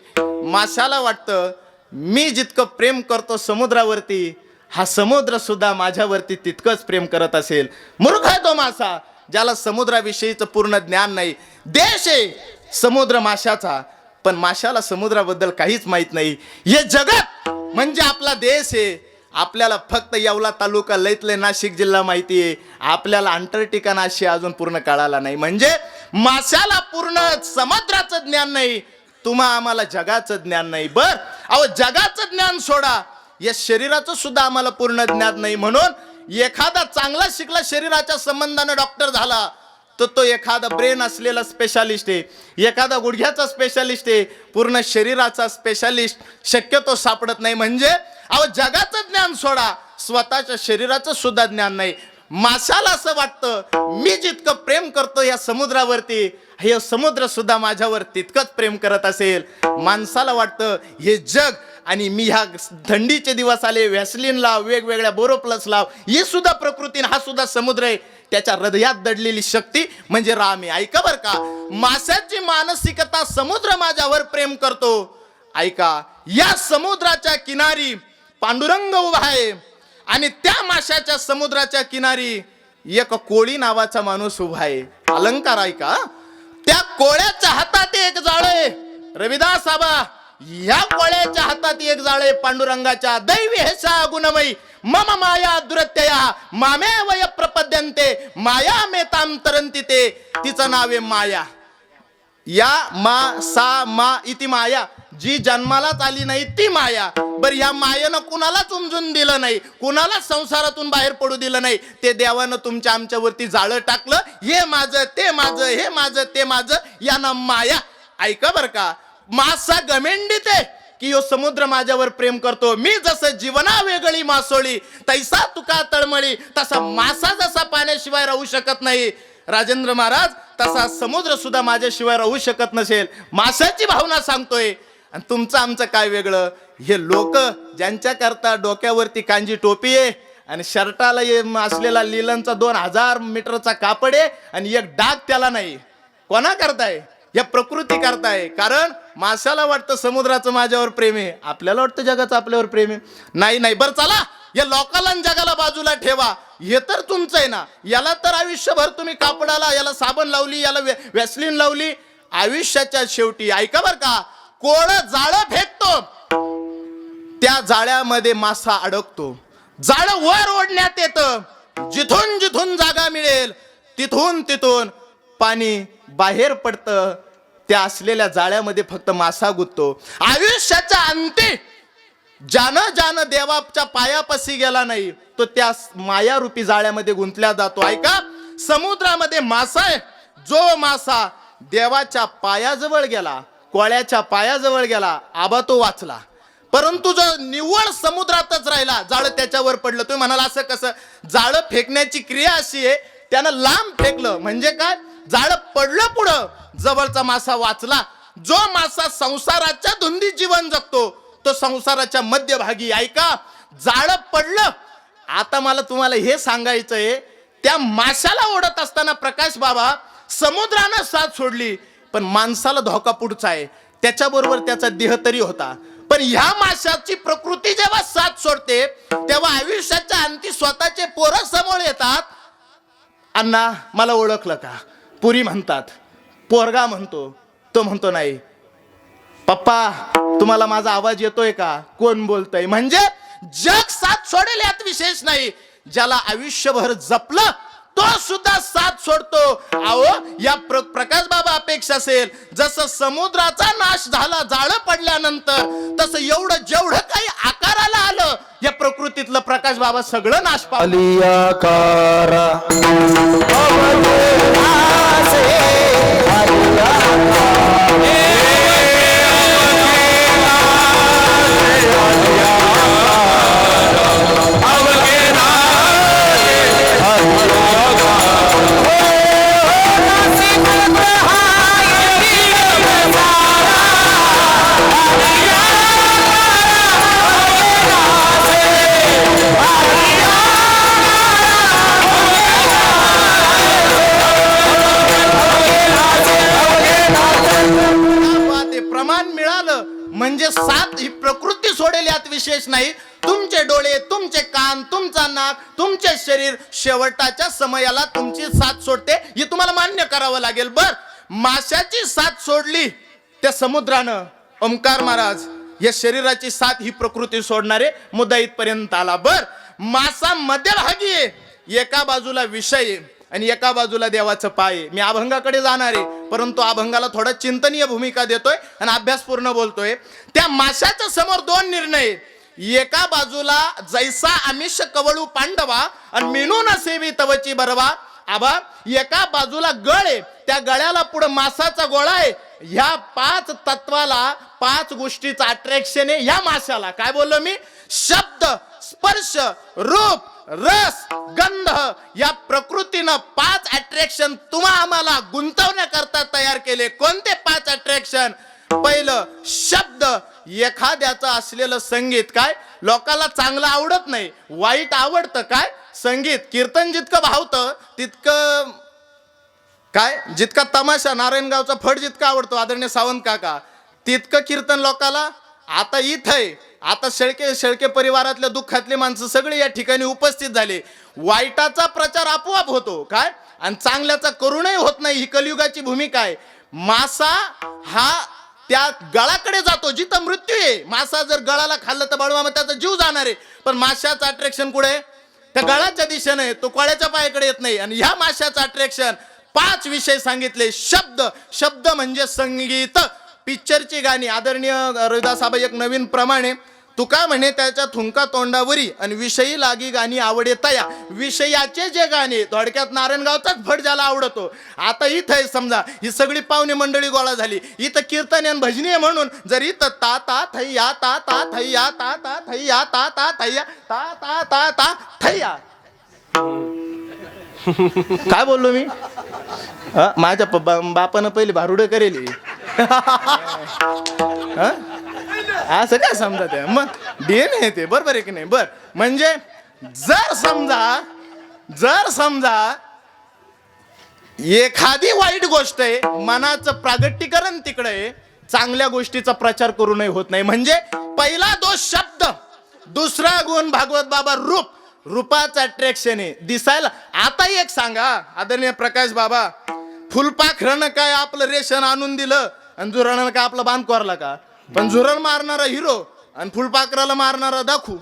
माशाला वाटतं मी जितकं प्रेम करतो समुद्रावरती, हा समुद्र सुद्धा माझ्यावरती तितकंच प्रेम करत असेल. मूर्ख आहे तो मासा, ज्याला समुद्राविषयीचं पूर्ण ज्ञान नाही. देश आहे समुद्र माशाचा, पण माशाला समुद्राबद्दल काहीच माहित नाही. हे जगत म्हणजे आपला देश आहे. आपल्याला फक्त येवला तालुका, लयतले नाशिक जिल्हा माहिती आहे. आपल्याला अंटार्क्टिका नाशी अजून पूर्ण कळाला नाही. म्हणजे माशाला पूर्ण समुद्राचं ज्ञान नाही, तुम्हा आम्हाला जगाचं ज्ञान नाही. बर, अहो जगाचं ज्ञान सोडा, या शरीराचं सुद्धा आम्हाला पूर्ण ज्ञान नाही. म्हणून एखादा चांगला शिकला शरीराच्या संबंधाने डॉक्टर झाला तर तो एखादा ब्रेन असलेला स्पेशालिस्ट आहे, एखादा गुडघ्याचा स्पेशालिस्ट आहे, पूर्ण शरीराचा स्पेशालिस्ट शक्यतो सापडत नाही. म्हणजे अहो जगाचं ज्ञान सोडा, स्वतःच्या शरीराचं सुद्धा ज्ञान नाही. माशाला असं वाटतं मी जितकं प्रेम करतो या समुद्रावरती, हे समुद्र सुद्धा माझ्यावर तितकंच प्रेम करत असेल. माणसाला वाटतं हे जग, आणि मी ह्या थंडीचे दिवस आले, व्हॅसलिन लाव, वेगवेगळ्या बोरोप्लस लाव, ही सुद्धा प्रकृती, हा सुद्धा समुद्र आहे. त्याच्या हृदयात दडलेली शक्ती म्हणजे राम आहे. ऐका बर का, माशाची मानसिकता, समुद्र माझ्यावर प्रेम करतो. ऐका, या समुद्राच्या किनारी पांडुरंग उभा आहे आणि त्या माशाच्या समुद्राच्या किनारी एक कोळी नावाचा माणूस उभा आहे. अलंकार ऐका, त्या कोळ्याच्या हातात एक जाळे, रविदास आबा, या कोळ्याच्या हातात एक जाळे पांडुरंगाच्या. दैवी हेसा गुणमयी मम माया दुरत्यया मामे वय प्रपद्यन्ते माया मेताम तरंती ते. तिचं नाव आहे माया. या मा सा मा इति माया. जी जन्मालाच आली नाही ती माया. बरं, या मायेनं कुणालाच उमजून दिलं नाही, कुणालाच संसारातून बाहेर पडू दिलं नाही. ते देवानं तुमच्या आमच्यावरती जाळं टाकलं. हे माझं ते माझं, हे माझं ते माझं, यानं माया. ऐका बर का, मासा गमेंडीत आहे की यो समुद्र माझ्यावर प्रेम करतो. मी जसं जीवना वेगळी मासोळी, तैसा तुका तळमळी. तसा मासा जसा पाण्याशिवाय राहू शकत नाही, राजेंद्र महाराज, तसा समुद्र सुद्धा माझ्याशिवाय राहू शकत नसेल. माशाची भावना सांगतोय. आणि तुमचं आमचं काय वेगळं? हे लोक ज्यांच्या करता डोक्यावरती कांजी टोपी आहे आणि शर्टाला असलेला लिलनचा 2000 मीटरचा कापड आहे आणि एक डाग त्याला नाही, कोणा करताय? या प्रकृती करताय. कारण माशाला वाटतं समुद्राचं माझ्यावर प्रेम आहे, आपल्याला वाटतं जगाचं आपल्यावर प्रेम आहे. नाही नाही, बरं चला, या लोकाला आणि जगाला बाजूला ठेवा. हे तर तुमचं आहे ना. याला तर आयुष्यभर तुम्ही कापडाला याला साबण लावली, याला वॅसलीन लावली. आयुष्याच्या शेवटी ऐका बर का, कोण जाळं फेकतो त्या जाळ्यामध्ये मासा अडकतो. जाळं वर ओढण्यात येतं, जिथून जिथून जागा मिळेल तिथून तिथून पाणी बाहेर पडतं. त्या असलेल्या जाळ्यामध्ये फक्त मासा गुंततो. आयुष्याच्या अंती ज्यानं देवाच्या पायापाशी गेला नाही तो त्या मायारूपी जाळ्यामध्ये गुंतल्या जातो. ऐका, समुद्रामध्ये मासा आहे. जो मासा देवाच्या पायाजवळ गेला, कोळ्याच्या पायाजवळ गेला, आबा तो वाचला. परंतु जो निव्वळ समुद्रातच राहिला, जाळं त्याच्यावर पडलं. तुम्ही म्हणाला असं कसं? जाळं फेकण्याची क्रिया अशी आहे, त्यानं लांब फेकलं म्हणजे काय, जाळं पडलं पुढं, जवळचा मासा वाचला. जो मासा संसाराच्या धुंदीत जीवन जगतो तो संसाराच्या मध्यभागी. ऐका, जाळं पडलं. आता मला तुम्हाला हे सांगायचंय, त्या माशाला ओढत असताना प्रकाश बाबा समुद्रानं साथ सोडली, पण माणसाला धोका पुढचा आहे. त्याच्याबरोबर त्याचा देह तरी होता. पण ह्या माशाची प्रकृती जेव्हा साथ सोडते तेव्हा आयुष्याच्या अंती स्वतःचे पोरं समोर येतात. अण्णा मला ओळखलं का? पुरी म्हणतात. पोरगा म्हणतो, तो म्हणतो नाही. पप्पा तुम्हाला माझा आवाज येतोय का? कोण बोलतय? म्हणजे जग साथ सोडेल यात विशेष नाही. ज्याला आयुष्यभर जपलं तो सुद्धा साथ सोडतो. अहो, या प्रकाश बाबा अपेक्षा असेल, जसं समुद्राचा नाश झाला जाळं पडल्यानंतर, तसं एवढं जेवढं काही आकाराला आलं या प्रकृतीतलं प्रकाश बाबा सगळं नाश पावलं. प्रमाण मिळालं म्हणजे साथ ही प्रकृती सोडेल यात विशेष नाही. तुमचे डोळे, तुमचे कान, तुमचा नाक, तुमचे शरीर शेवटाच्या समयाला तुमची साथ सोडते, हे तुम्हाला मान्य करावं लागेल. बर, माशाची साथ सोडली त्या समुद्रानं, ओंकार महाराज या शरीराची साथ ही प्रकृती सोडणारे मुद्दा इथपर्यंत आला. बर, मासा मध्यभागी आहे, एका बाजूला विषय आणि एका बाजूला देवाचं पाय. मी अभंगाकडे जाणार आहे, परंतु अभंगाला थोडा चिंतनीय भूमिका देतोय आणि अभ्यासपूर्ण बोलतोय. त्या माशाच्या समोर दोन निर्णय. एका बाजूला जैसा आमिष कवळू पांडवा आणि मिनून सेवी तवची बरवा. आबा, एका बाजूला गळ आहे, त्या गळ्याला पुढे मासाचा गोळा आहे. ह्या 5 तत्वाला 5 गोष्टीचं अट्रॅक्शन आहे ह्या माशाला. काय बोललो मी? शब्द, स्पर्श, रूप, रस, गंध या प्रकृतीनं 5 अट्रॅक्शन तुम्हा आम्हाला गुंतवण्याकरता तयार केले. कोणते 5 अट्रॅक्शन? पहिलं शब्द. एखाद्याचं असलेलं संगीत काय लोकाला चांगलं आवडत नाही, वाईट आवडतं. काय संगीत, कीर्तन जितकं भावतं तितकं काय, जितका तमाशा नारायणगावचा फड जितका आवडतो आदरणीय सावंत काका, तितकं कीर्तन लोकाला. आता इथंय, आता शेळके परिवारातल्या दुःखातले माणसं सगळे या ठिकाणी उपस्थित झाले. वाईटाचा प्रचार आपोआप होतो काय, आणि चांगल्याचा करूनही होत नाही. ही कलियुगाची भूमिका आहे. मासा हा त्या गळाकडे जातो जिथं मृत्यू आहे. मासा जर गळाला खाल्लं तर बळवा त्याचा जीव जाणार आहे. पण माशाचं अट्रॅक्शन कुठे? त्या गळाच्या दिशेने, तो कोळ्याच्या पायाकडे येत नाही. आणि ह्या माशाचं अट्रॅक्शन 5 विषय सांगितले. शब्द, शब्द म्हणजे संगीत. पिक्चरची गाणी आदरणीय रविदास आबा एक नवीन प्रमाणे तुका म्हणे त्याच्या थुंका तोंडावरी आणि विषयी लागी गाणी आवडे तया. विषयाचे जे गाणे थोडक्यात नारायणगावचाच भट ज्याला आवडतो. आता इथं आहे समजा ही सगळी पाहुणे मंडळी गोळा झाली, इथं कीर्तन आणि भजनी आहे म्हणून जर इथं ता ता थैया ता ता थैया ता ता थैया ता ता थैया ता ता ता ता थैया. काय बोललो मी? माझ्या बापानं पहिले भारुडं करेली. असं काय समजा ते मग डीएनए ते बरोबर आहे की नाही? बर म्हणजे जर समजा एखादी वाईट गोष्ट आहे मनाचं प्रागट्यकरण तिकडे आहे, चांगल्या गोष्टीचा प्रचार करू नये होत नाही. म्हणजे पहिला दोष शब्द, दुसरा गुण भागवत बाबा रूपाचं अट्रॅक्शन आहे दिसायला. आता एक सांगा आदरणीय प्रकाश बाबा, फुलपाखरानं काय आपलं रेशन आणून दिलं आणि झुरळानं काय आपलं बांध कोरला का? पण झुरळ मारणारा हिरो आणि फुलपाखराला मारणारा दाखू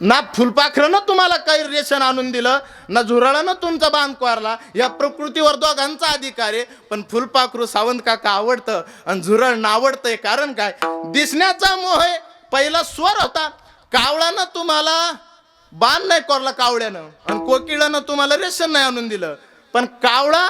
ना. फुलपाखरानं तुम्हाला काही रेशन आणून दिलं ना, झुरळानं तुमचा बांध कोरला. या प्रकृतीवर दोघांचा अधिकार आहे. पण फुलपाखरू सावंत काका आवडतं आणि झुरळ नावडतंय. कारण काय? दिसण्याचा मोह आहे. पहिला स्वर होता. कावळानं तुम्हाला बांध नाही कोरला कावळ्यानं आणि कोकिळानं तुम्हाला रेशन नाही आणून दिलं. पण कावळा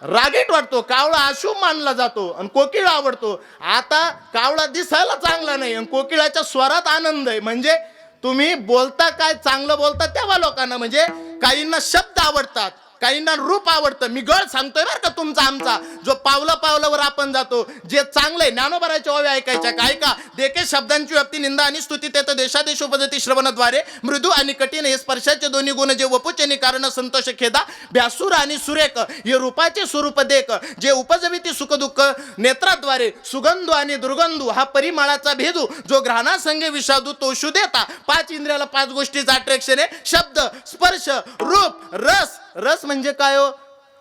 रागीट वाटतो, कावळा अशुभ मानला जातो आणि कोकिळ आवडतो. आता कावळा दिसायला चांगला नाही आणि कोकिळाच्या स्वरात आनंद आहे. म्हणजे तुम्ही बोलता काय चांगलं बोलता तेव्हा लोकांना, म्हणजे काहींना शब्द आवडतात, काहींना रूप आवडतं. मी गळ सांगतोय बरं का तुमचा आमचा, जो पावलावर आपण जातो जे चांगलंय. ज्ञानोबाराच्या ओव्या ऐकायच्या का? ऐका. देखे शब्दांची व्याप्ती निंदा आणि स्तुती तेथ देशादेश उपजती श्रवणाद्वारे मृदू आणि कठीण हे स्पर्शाचे दोन्ही गुण जे वपुचेनी कारण संतोष खेदा भ्यासूर आणि सुरेख हे रूपाचे स्वरूप देख जे उपजविती सुख दुःख नेत्राद्वारे सुगंधू आणि दुर्गंधू हा परिमळाचा भेदू जो घ्राणासंगे विषादू तोषू देता. 5 इंद्रियाला 5 गोष्टीचं अट्रॅक्शन आहे. शब्द, स्पर्श, रूप, रस. रस म्हणजे काय हो?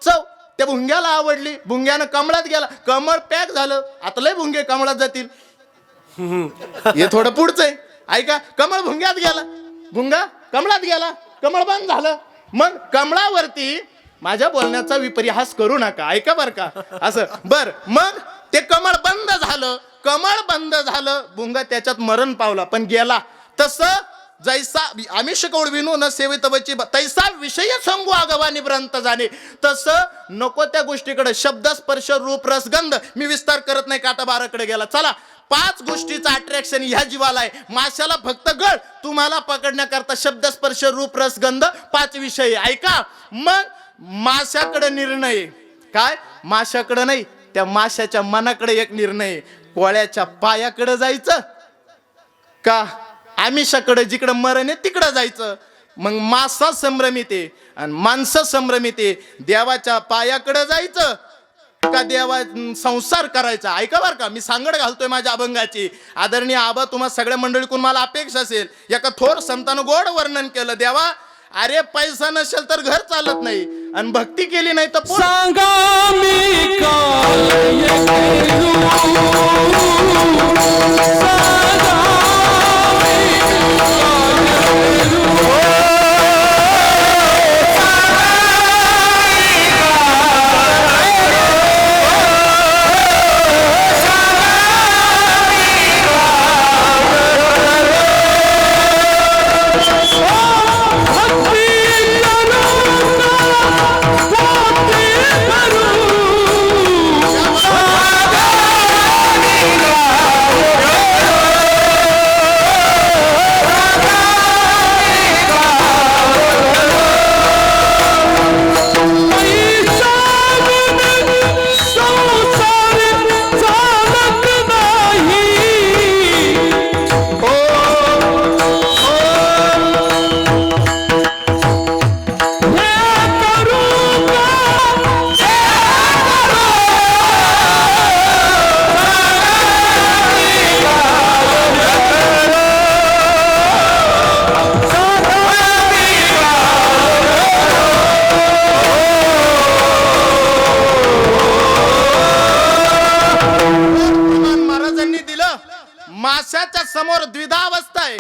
चव. त्या भुंग्याला आवडली, भुंग्यानं कमळात गेला, कमळ पॅक झालं. आता लय भुंगे कमळात जातील. हे थोडं पुढचं आहे. ऐका. कमळ भुंग्यात गेला, भुंगा कमळात गेला, कमळ बंद झालं. मग कमळावरती माझ्या बोलण्याचा विपर्यास करू नका. ऐका बर का असं. बर मग ते कमळ बंद झालं, भुंगा त्याच्यात मरण पावला पण गेला. तसं जैसा आमिष कौड विनू न सेवितवची तैसा विषय सांगू आगवानी भ्रांत जाणे. तसं नको त्या गोष्टीकडे शब्द, स्पर्श, रूप, रस, गंध. मी विस्तार करत नाही, काटा बाराकडे गेला. चला 5 गोष्टीचं अट्रॅक्शन ह्या जीवाला आहे. माशाला फक्त गळ, तुम्हाला पकडण्याकरता शब्द, स्पर्श, रूप, रस, गंध 5 विषय. ऐका. मग माशाकडे निर्णय काय? माशाकडे नाही, त्या माशाच्या मनाकडे एक निर्णय. कोळ्याच्या पायाकडे जायचं का आमिषाकडे जिकडं मरण आहे तिकडं जायचं? मग मासा संभ्रमित आहे आणि माणसं संभ्रमित आहे. देवाच्या पायाकडे जायचं का देवा संसार करायचा? ऐका बर का, मी सांगड घालतोय माझ्या अभंगाची. आदरणीय आबा तुम्हा सगळ्या मंडळीकडून मला अपेक्षा असेल. एका थोर संतानं गोड वर्णन केलं. देवा अरे पैसा नसेल तर घर चालत नाही आणि भक्ती केली नाही तर सांगा मी माशाच्या समोर द्विधावस्था आहे.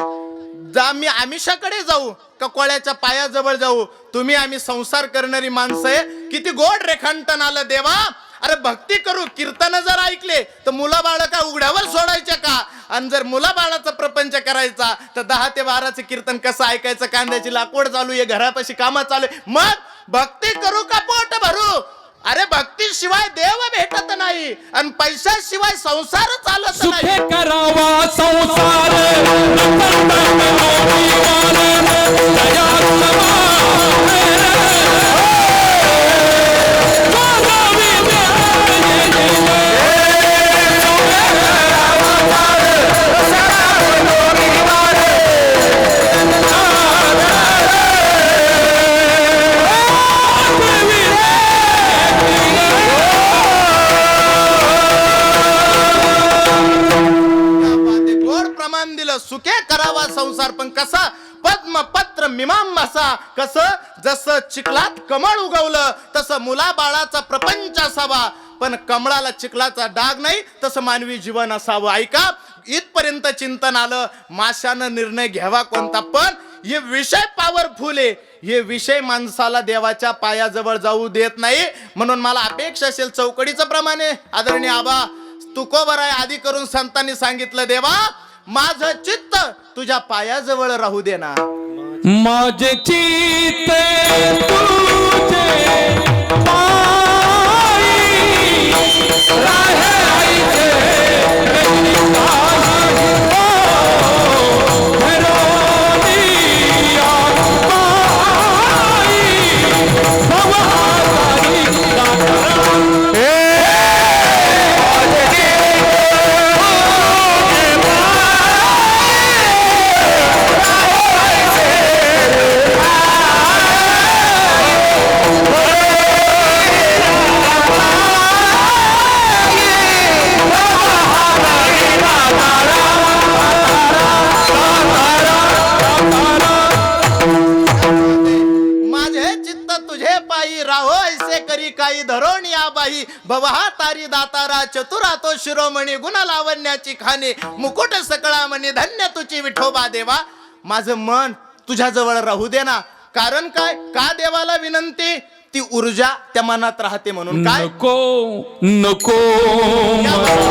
मी आमिषाकडे जाऊ का कोळ्याच्या पायाजवळ जाऊ? तुम्ही आम्ही संसार करणारी माणसं आहे. किती गोड रेखांटन आलं देवा. अरे भक्ती करू, कीर्तन जर ऐकले तर मुलं बाळ काय उघड्यावर सोडायचे का? आणि जर मुला बाळाचा प्रपंच करायचा तर 10 ते 12चं कीर्तन कसं ऐकायचं? कांद्याची लागवड चालू आहे, घरापाशी कामं चालू आहे, मग भक्ती करू का पोट भरू? अरे भक्तीशिवाय देव भेटत नाही आणि पैशाशिवाय संसार चालत सुखे नाही. करावा संसार गोड प्रमाण दिलं, सुखे करावा संसार, पण कसा? पद्म पत्र मीमांसा. कसं? जसं चिखलात कमळ उगवलं तसं मुला बाळाचा प्रपंच असावा, पण कमळाला चिखलाचा डाग नाही तसं मानवी जीवन असावं. ऐका, इथपर्यंत चिंतन आलं. माशानं निर्णय घ्यावा कोणता? पण हे विषय पॉवरफुल आहे, हे विषय माणसाला देवाच्या पायाजवळ जाऊ देत नाही. म्हणून मला अपेक्षा असेल चौकडीचं प्रमाणे आदरणीय आबा तुकोबर आहे, आधी करून संतांनी सांगितलं, देवा माझं चित्त तुझ्या पायाजवळ राहू दे ना. माझे चित्त तुझे पायी राहायचे. काही धरोण या बाई भवहा तारी दातारा चतुरा तो शिरोमणी गुण लावण्याची खाणे मुकुट सकळा म्हणे धन्य तुझी विठोबा देवा. माझं मन तुझ्या जवळ राहू दे ना. कारण काय? का देवाला विनंती? ती ऊर्जा त्या मनात राहते म्हणून. काय नको नको माया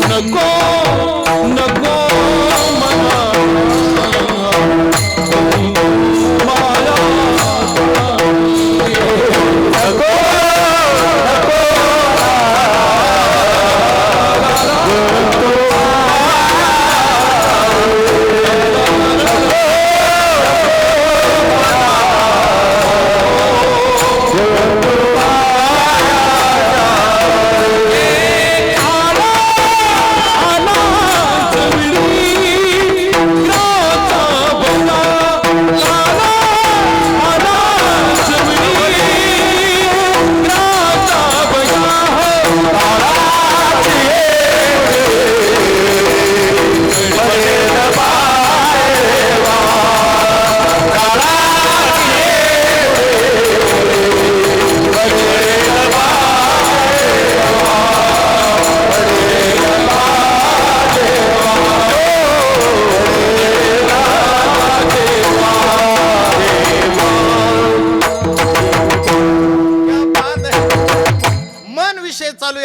नको नको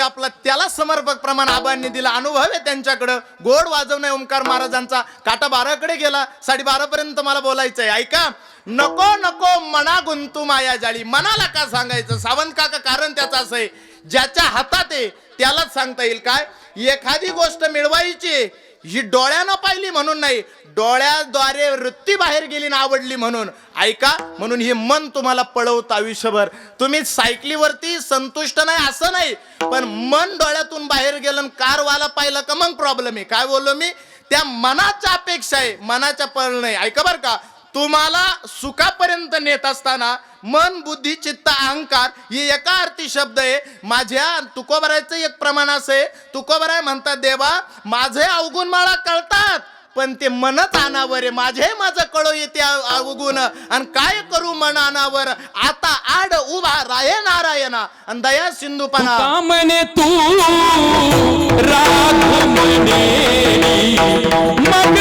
आपला त्याला समर्पक प्रमाण आबांनी दिला. अनुभव आहे त्यांच्याकडं. गोड वाजवणे ओंकार महाराजांचा. काटा 12कडे गेला. 12:30 पर्यंत मला बोलायचंय. ऐका, नको नको मना गुंतू माया जाळी. मनाला का सांगायचं सावंत काका? कारण त्याचं असं आहे, ज्याच्या हातात आहे त्यालाच सांगता येईल. काय? एखादी गोष्ट मिळवायची ही डोळ्यानं पाहिली म्हणून नाही, डोळ्याद्वारे वृत्ती बाहेर गेली ना आवडली म्हणून. ऐका, म्हणून हे मन तुम्हाला पळवतं आयुष्यभर. तुम्ही सायकलीवरती संतुष्ट नाही असं नाही, पण मन डोळ्यातून बाहेर गेलं कारवाला पाहिलं का मग प्रॉब्लेम आहे. काय बोललो मी? त्या मनाच्या अपेक्षा आहे, मनाच्या पळ नाही. ऐका बरं का, तुम्हाला सुखापर्यंत नेत असताना मन बुद्धी चित्त अहंकार हे एका अर्थी शब्द आहे. माझ्या तुकोबरायचं एक प्रमाण असं आहे, तुकोबराय म्हणतात, देवा माझे अवगुण मला कळतात पण ते मनच अनावर आहे. माझं कळो येते अवगुण आणि काय करू मन अनावर. आता आड उभा राहे नारायणा आणि दया सिंधुपणा. म्हणे तू राग म्हणे मग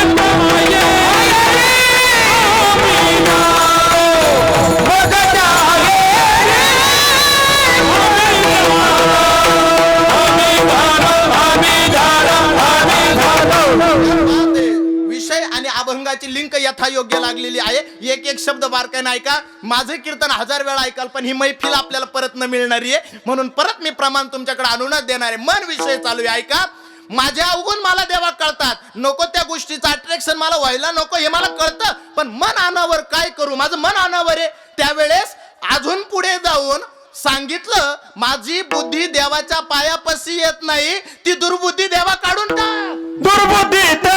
अभंगाची लिंक यथायोग्य लागलेली आहे. एक एक शब्द बारकाईने ऐका. माझं कीर्तन 1000 वेळा ऐकाल, पण ही मैफिल आपल्याला परत न मिळणारी आहे, म्हणून परत मी प्रमाण तुमच्याकडे आणूनच देणार आहे. मन विषय चालू आहे, ऐका. माझ्या अवगुण मला देवा कळतात, नको त्या गोष्टीचं अट्रॅक्शन मला व्हायला नको हे मला कळतं, पण मन अनावर काय करू, माझं मन अनावर आहे. त्यावेळेस अजून पुढे जाऊन सांगितलं, माझी बुद्धी देवाच्या पायापाशी येत नाही, ती दुर्बुद्धी देवा काढून टाक. दुर्बुद्धीत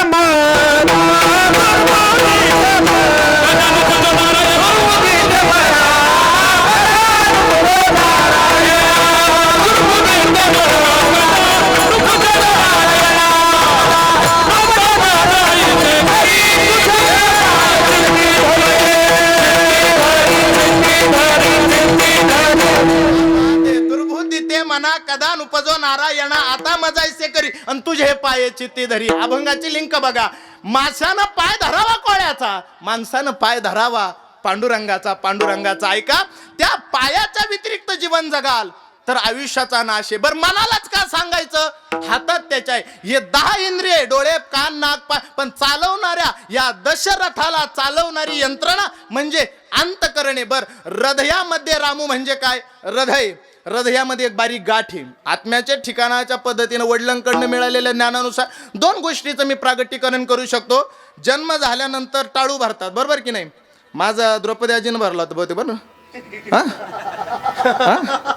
दुर्बुद्धी ते म्हणा कदा उपजो नारायणा, आता मजायसे करी आणि तुझे पाये चित्ती धरी. अभंगाची लिंक बघा. माणसानं पाय धरावा कोळ्याचा, माणसानं पाय धरावा पांडुरंगाचा, पांडुरंगाचा. ऐका, त्या पायाच्या व्यतिरिक्त जीवन जगाल तर आयुष्याचा नाश आहे. बरं, मनालाच का सांगायचं, हातात त्याच्या हे 10 इंद्रिय, डोळे, कान, नाक, पाय, पण चालवणाऱ्या या दशरथाला चालवणारी यंत्रणा म्हणजे अंतकरणे. बर, हृदयामध्ये रामू म्हणजे काय, हृदय, हृदयामध्ये एक बारीक गाठ आहे. आत्म्याच्या ठिकाणाच्या पद्धतीने वडिलांकडनं मिळालेल्या ज्ञानानुसार 2 गोष्टीचं मी प्रागटीकरण करू शकतो. जन्म झाल्यानंतर टाळू भरतात, बरोबर की नाही. माझा द्रौपदी आजीनं भरला होता बहुतेक, बरं.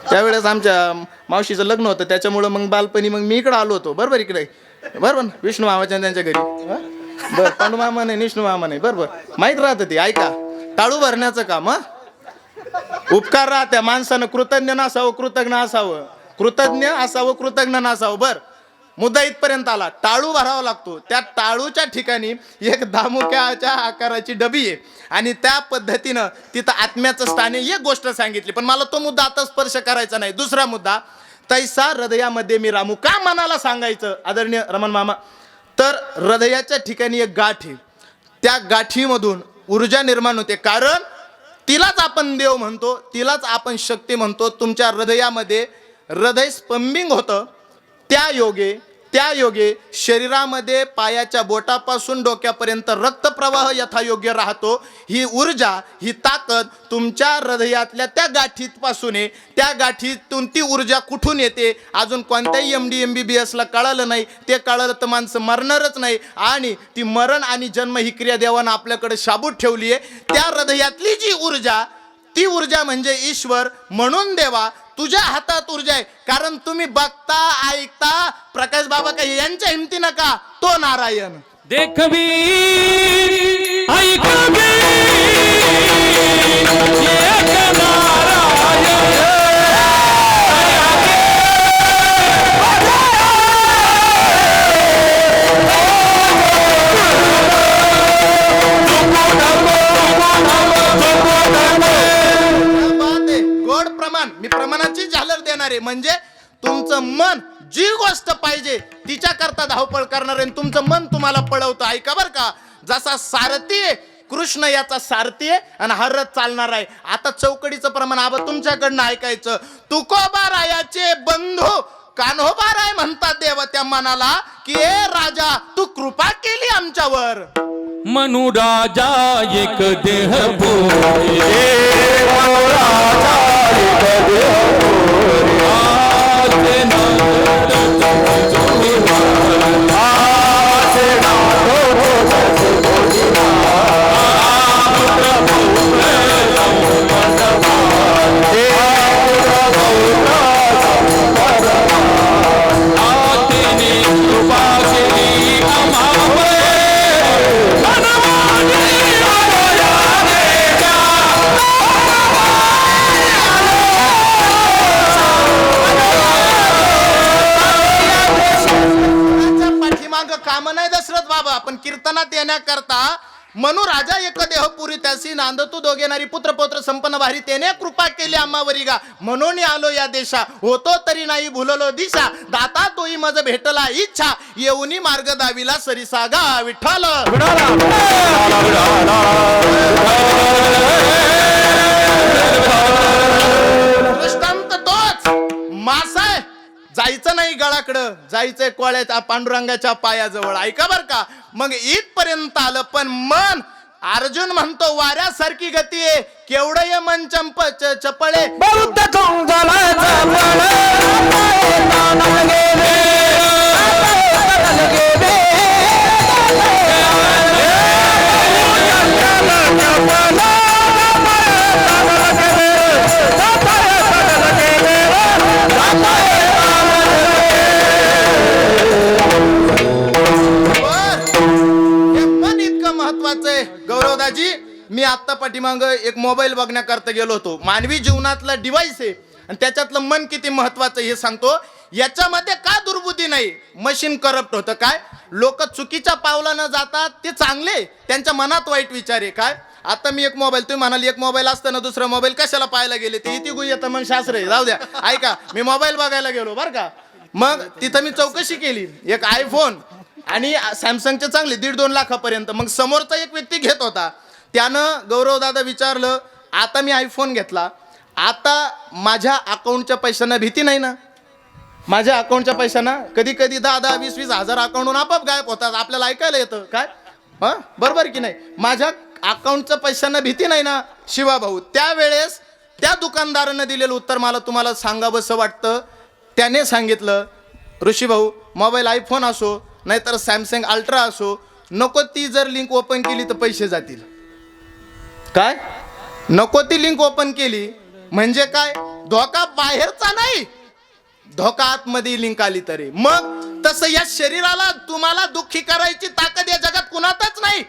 त्यावेळेस आमच्या मावशीचं लग्न होतं, त्याच्यामुळं मग बालपणी मग मी इकडं आलो होतो, बरोबर इकडे, बरोबर. विष्णू मामाच्या त्यांच्या घरी, बरं. पांडू मामा नाही, विष्णू मामा नाही, बरोबर. माहीत राहतं ते. ऐका, टाळू भरण्याचं काम, उपकार राहत्या माणसानं कृतज्ञ नसावं, कृतज्ञ असावं, कृतज्ञ असावं, कृतज्ञ नसावं. बर, मुद्दा इथपर्यंत आला. टाळू भरावा लागतो. त्या टाळूच्या ठिकाणी एक दामुक्याच्या आकाराची डबी आहे आणि त्या पद्धतीनं तिथं आत्म्याचं स्थान आहे. एक गोष्ट सांगितली, पण मला तो मुद्दा आता स्पर्श करायचा नाही. दुसरा मुद्दा, तैसा हृदयामध्ये मी रामू, का मनाला सांगायचं आदरणीय रमण मामा, तर हृदयाच्या ठिकाणी एक गाठ आहे, त्या गाठीमधून ऊर्जा निर्माण होते. कारण तिलाच आपण देव म्हणतो, तिलाच आपण शक्ती म्हणतो. तुमच्या हृदयामध्ये हृदय स्पंबिंग होतं, त्या योगे शरीरामध्ये पायाच्या बोटापासून डोक्यापर्यंत रक्तप्रवाह यथायोग्य राहतो. ही ऊर्जा, ही ताकद तुमच्या हृदयातल्या त्या गाठीपासून आहे. त्या गाठीतून ती ऊर्जा कुठून येते अजून कोणत्याही MD MBBS ला कळालं नाही. ते कळालं तर माणसं मरणारच नाही. आणि ती मरण आणि जन्म ही क्रिया देवानं आपल्याकडे शाबूत ठेवली आहे. त्या हृदयातली जी ऊर्जा, ती ऊर्जा म्हणजे ईश्वर. म्हणून देवा, तुझ्या हातात ऊर्जा आहे. कारण तुम्ही बघता, ऐकता, प्रकाश बाबा काही यांच्या हिमती नका, तो नारायण. देखवी ऐकवी एक नारायण. गोड प्रमाण, मी प्रमाणाची झालर देणार आहे. म्हणजे तुमचं मन जी गोष्ट पाहिजे तिच्या करता धावपळ करणार आहे, तुमचं मन तुम्हाला पळवतं. ऐका बर का, जसा सारथी आहे कृष्ण, याचा सारथी आहे आणि हा रथ चालणार आहे. आता चौकडीचं प्रमाण आबा तुमच्याकडनं ऐकायचं. तुकोबारायाचे बंधू कान्होबाराय म्हणतात देव त्या मनाला की ए राजा, तू कृपा केली आमच्यावर. मनु राजा एक देह काम नाही दशरथ बाबा, पण कीर्तनात येण्याकरता मनु राजा एक देह पुरी त्यासी नांद तू दोघेनारी पुत्र पौत्र संपन्न भारी, त्याने कृपा केली आम्हावरी गा. म्हणून आलो या देशा, होतो तरी नाही भुललो दिशा, दाता तोही मज भेटला इच्छा, येऊनी मार्ग दाविला सरिसा गा विठ्ठल. दृष्टांत तोच, मासा जायचं नाही नाही गळाकडं, जायचंय कोळ्याच्या पांडुरंगाच्या पायाजवळ. ऐका बर का, मग इथपर्यंत आलं. पण मन, अर्जुन म्हणतो वाऱ्यासारखी गती आहे, केवढं ये मन चपळे. बौद्ध कंगालाचा महत्वाचं गौरवदाजी, मी आत्ता पाठीमाग एक मोबाईल बघण्याकरता गेलो होतो. मानवी जीवनातला डिव्हाइस आहे आणि त्याच्यातलं मन किती महत्वाचं हे सांगतो. याच्यामध्ये का दुर्बुद्धी नाही, मशीन करप्ट होतं. काय लोक चुकीच्या पावलानं जातात ते चांगले, त्यांच्या मनात वाईट विचार आहे. काय आता मी एक मोबाईल, तुम्ही म्हणाल एक मोबाईल असताना दुसरा मोबाईल कशाला पाहायला गेले, ते इथे येतं मन शास्त्र आहे. जाऊ द्या, ऐका, मी मोबाईल बघायला गेलो बरं का. मग तिथं मी चौकशी केली, एक आयफोन आणि सॅमसंगचे चांगले 1.5-2 लाखापर्यंत. मग समोरचा एक व्यक्ती घेत होता, त्यानं गौरव दादा विचारलं, आता मी आयफोन घेतला, आता माझ्या अकाउंटच्या पैशांना भीती नाही ना? माझ्या अकाउंटच्या पैशांना कधी कधी 10-10, 20-20 हजार अकाउंटहून आपोआप गायब होतात, आपल्याला ऐकायला येतं. काय बरोबर की नाही? माझ्या अकाउंटच्या पैशांना भीती नाही ना? शिवा भाऊ, त्यावेळेस त्या दुकानदारानं दिलेलं उत्तर मला तुम्हाला सांगावंसं वाटतं. त्याने सांगितलं, ऋषी भाऊ, मोबाईल आयफोन असो नाहीतर सॅमसंग अल्ट्रा असो, नको ती जर लिंक ओपन केली तर पैसे जातील. काय नको ती लिंक ओपन केली म्हणजे काय? धोका बाहेरचा नाही, धोका आतमध्ये लिंक आली तरी. मग तसं या शरीराला तुम्हाला दुःखी करायची ताकद या जगात कुणातच नाही.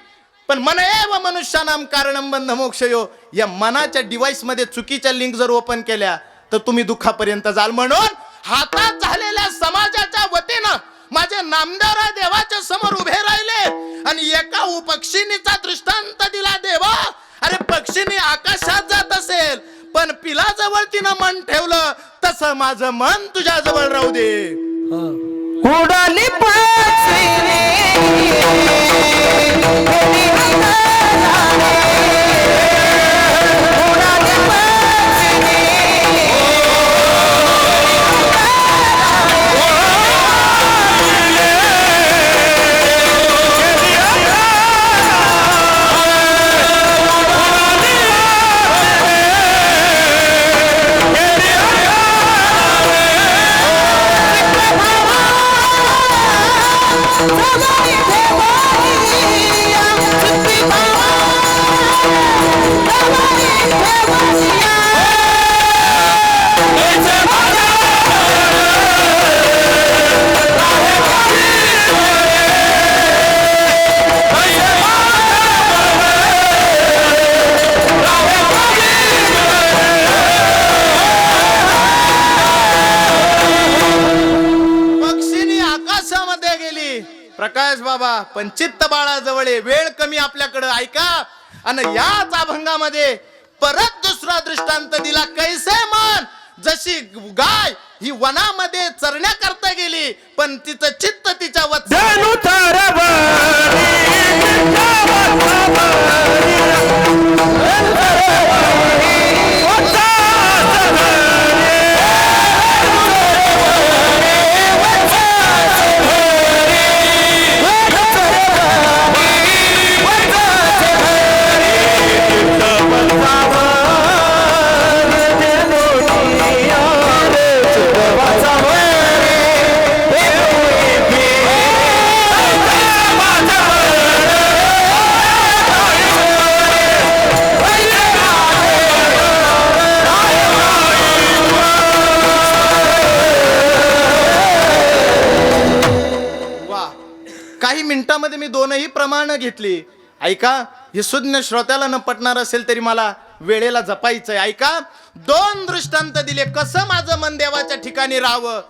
पण मन एव मनुष्यानाम कारणं बंध मोक्षयो, या मनाच्या डिव्हाइस मध्ये चुकीच्या लिंक जर ओपन केल्या तर तुम्ही दुःखापर्यंत जाल. म्हणून हातात झालेल्या समाजाच्या वतीनं माझे नामदार देवाच्या समोर उभे राहिले आणि एका पक्षिणीचा दृष्टांत दिला. देवा, अरे पक्षिणी आकाशात जात असेल पण पिलाजवळ तिनं मन ठेवलं, तसं माझं मन तुझ्या जवळ राहू दे. उडाली प्रकाश बाबा, पण चित्त बाळाजवळ वेळ कमी आपल्याकडं. ऐका, आणि याच अभंगामध्ये परत दुसरा दृष्टांत दिला. कैसे मन, जशी गाय ही वनामध्ये चरण्याकरता गेली पण तिचं चित्त तिच्या काही मिनिटांमध्ये मी दोनही प्रमाण घेतली. ऐका, हे सुज्ञ श्रोत्याला न पटणार असेल तरी मला वेळेला जपायचंय. ऐका, 2 दृष्टांत दिले कसं माझं मन देवाच्या ठिकाणी राहावं.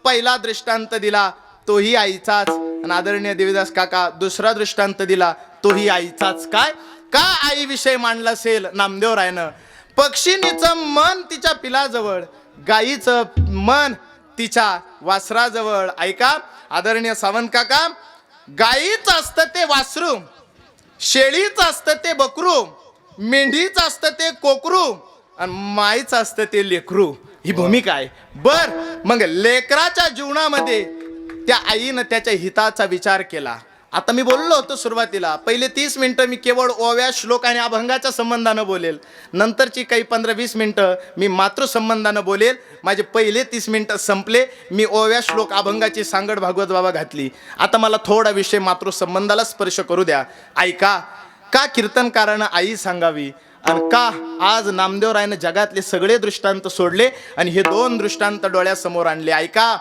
पहिला दृष्टांत दिला तोही आईचाच, आणि आदरणीय देवीदास काका दुसरा दृष्टांत दिला तोही आईचाच. काय का आईविषयी मांडलं असेल नामदेवरायनं? पक्षिणीचं मन तिच्या पिलाजवळ, गाईचं मन तिच्या वासराजवळ. ऐका आदरणीय सावंत काका, गाईचं असतं ते वासरू, शेळीचं असतं ते बकरू, मेंढीचं असतं ते कोकरू, आणि माईचं असतं ते लेकरू. ही भूमिका आहे. बर, मग लेकराच्या जीवनामध्ये त्या आईनं त्याच्या हिताचा विचार केला. आता मी बोललो होतो सुरुवातीला, पहिले 30 मिनिटं मी केवळ ओव्या, श्लोक आणि अभंगाच्या संबंधानं बोलेल. नंतरची काही 15-20 मिनिटं मी मातृसंबंधानं बोलेल. माझे पहिले 30 मिनिटं संपले. मी ओव्या, श्लोक, अभंगाची सांगड भागवत बाबा घातली. आता मला थोडा विषय मातृसंबंधाला स्पर्श करू द्या. ऐका, का कीर्तनकारानं आई सांगावी आणि का आज नामदेवरायनं जगातले सगळे दृष्टांत सोडले आणि हे 2 दृष्टांत डोळ्यासमोर आणले. ऐका,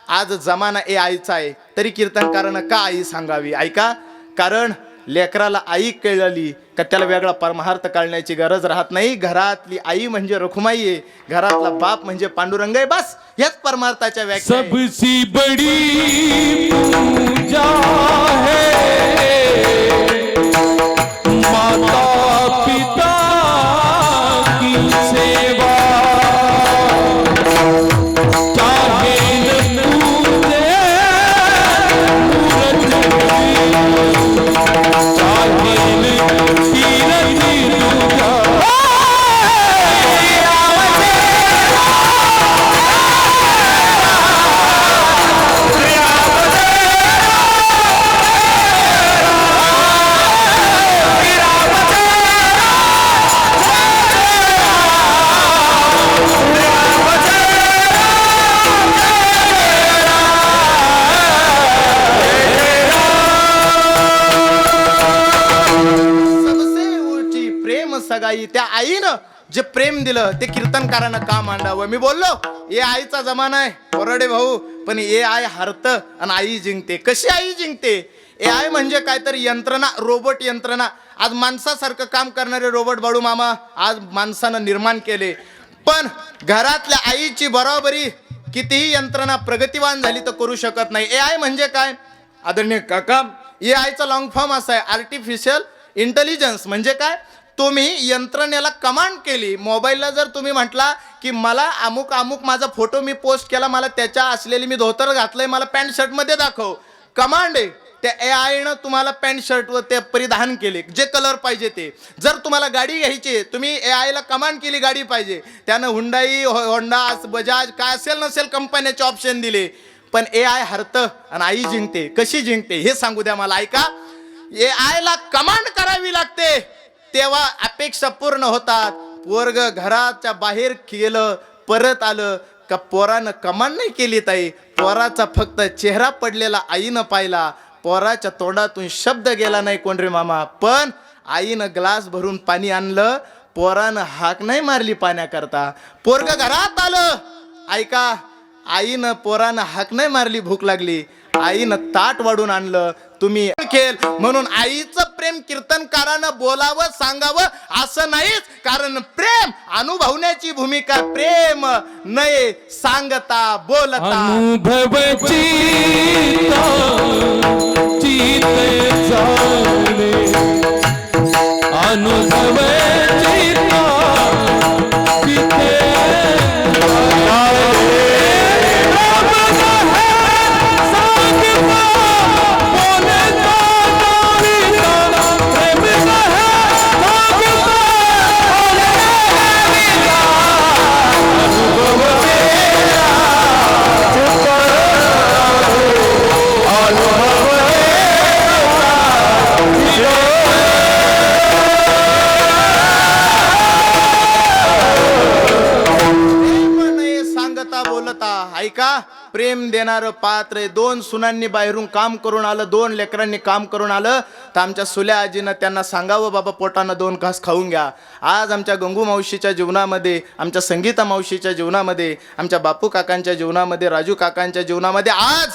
आज जमाना आईचा आहे, तरी कीर्तनकारानं का आई सांगावी. ऐका, कारण लेकराला आई कळली का त्याला वेगळा परमार्थ कळण्याची गरज राहत नाही. घरातली आई म्हणजे रखुमाई आहे, घरातला बाप म्हणजे पांडुरंग आहे. बस हेच परमार्थाच्या व्याख्या आहे. सबसे बड़ी पूजा है माता पिता की सेवा, चाहे न पूजे चाहे न तीरथ दूजा. सगाई त्या आईनं जे प्रेम दिलं ते कीर्तनकारानं का मांडावं. मी बोललो हे आईचा जमाना आहे कोरडे भाऊ, पण हे आई हरत आणि आई जिंकते. कशी आई जिंकते? ए आय म्हणजे काहीतरी यंत्रणा, रोबोट यंत्रणा. आज माणसासारखं काम करणारे रोबोट बाळू मामा आज माणसानं निर्माण केले, पण घरातल्या आईची बरोबरी कितीही यंत्रणा प्रगतिवान झाली तर करू शकत नाही. ए आय म्हणजे काय आदरणीय काका? ए आयचा लॉंग फॉर्म असा आहे, आर्टिफिशियल इंटेलिजन्स. म्हणजे काय? तुम्ही यंत्रणेला कमांड केली. मोबाईलला जर तुम्ही म्हटला की मला अमुक अमुक माझा फोटो मी पोस्ट केला, मला त्याच्या असलेली मी धोतर घातलंय, मला पॅन्ट शर्टमध्ये दाखव. कमांड आहे. त्या ए आयनं तुम्हाला पॅन्ट शर्टवर ते परिधान केले जे कलर पाहिजे ते. जर तुम्हाला गाडी घ्यायची, तुम्ही ए आयला कमांड केली गाडी पाहिजे, त्यानं हुंडाई, होंडा, बजाज काय असेल नसेल कंपन्याचे ऑप्शन दिले. पण ए आय हरतं आणि आई जिंकते. कशी जिंकते हे सांगू द्या मला. ऐका, ए आयला कमांड करावी लागते तेव्हा अपेक्षा पूर्ण होतात. पोरग घराच्या बाहेर गेलं, परत आलं का पोरानं कमांड नाही केली ताई, पोराचा फक्त चेहरा पडलेला आईनं पाहिला, पोराच्या तोंडातून शब्द गेला नाही कोण रे मामा. पण आईनं ग्लास भरून पाणी आणलं, पोरानं हाक नाही मारली पाण्याकरता. पोरग घरात आलं, ऐका, आईनं पोरानं हाक नाही मारली, भूक लागली, आईनं ताट वाढून आणलं, तुम्ही खेळ. म्हणून आईचं प्रेम कीर्तनकारानं बोलावं, सांगावं असं नाहीच, कारण प्रेम अनुभवण्याची भूमिका. प्रेम नये सांगता बोलता अनुभवची चित जाणे, अनुभवची ऐका, प्रेम देणारं पात्र आहे. 2 सुनांनी बाहेरून काम करून आलं, 2 लेकरांनी काम करून आलं, तर आमच्या सुल्या आजीनं त्यांना सांगावं बाबा पोटानं 2 घास खाऊन घ्या. आज आमच्या गंगू मावशीच्या जीवनामध्ये, आमच्या संगीता मावशीच्या जीवनामध्ये, आमच्या बापू काकांच्या जीवनामध्ये, राजू काकांच्या जीवनामध्ये आज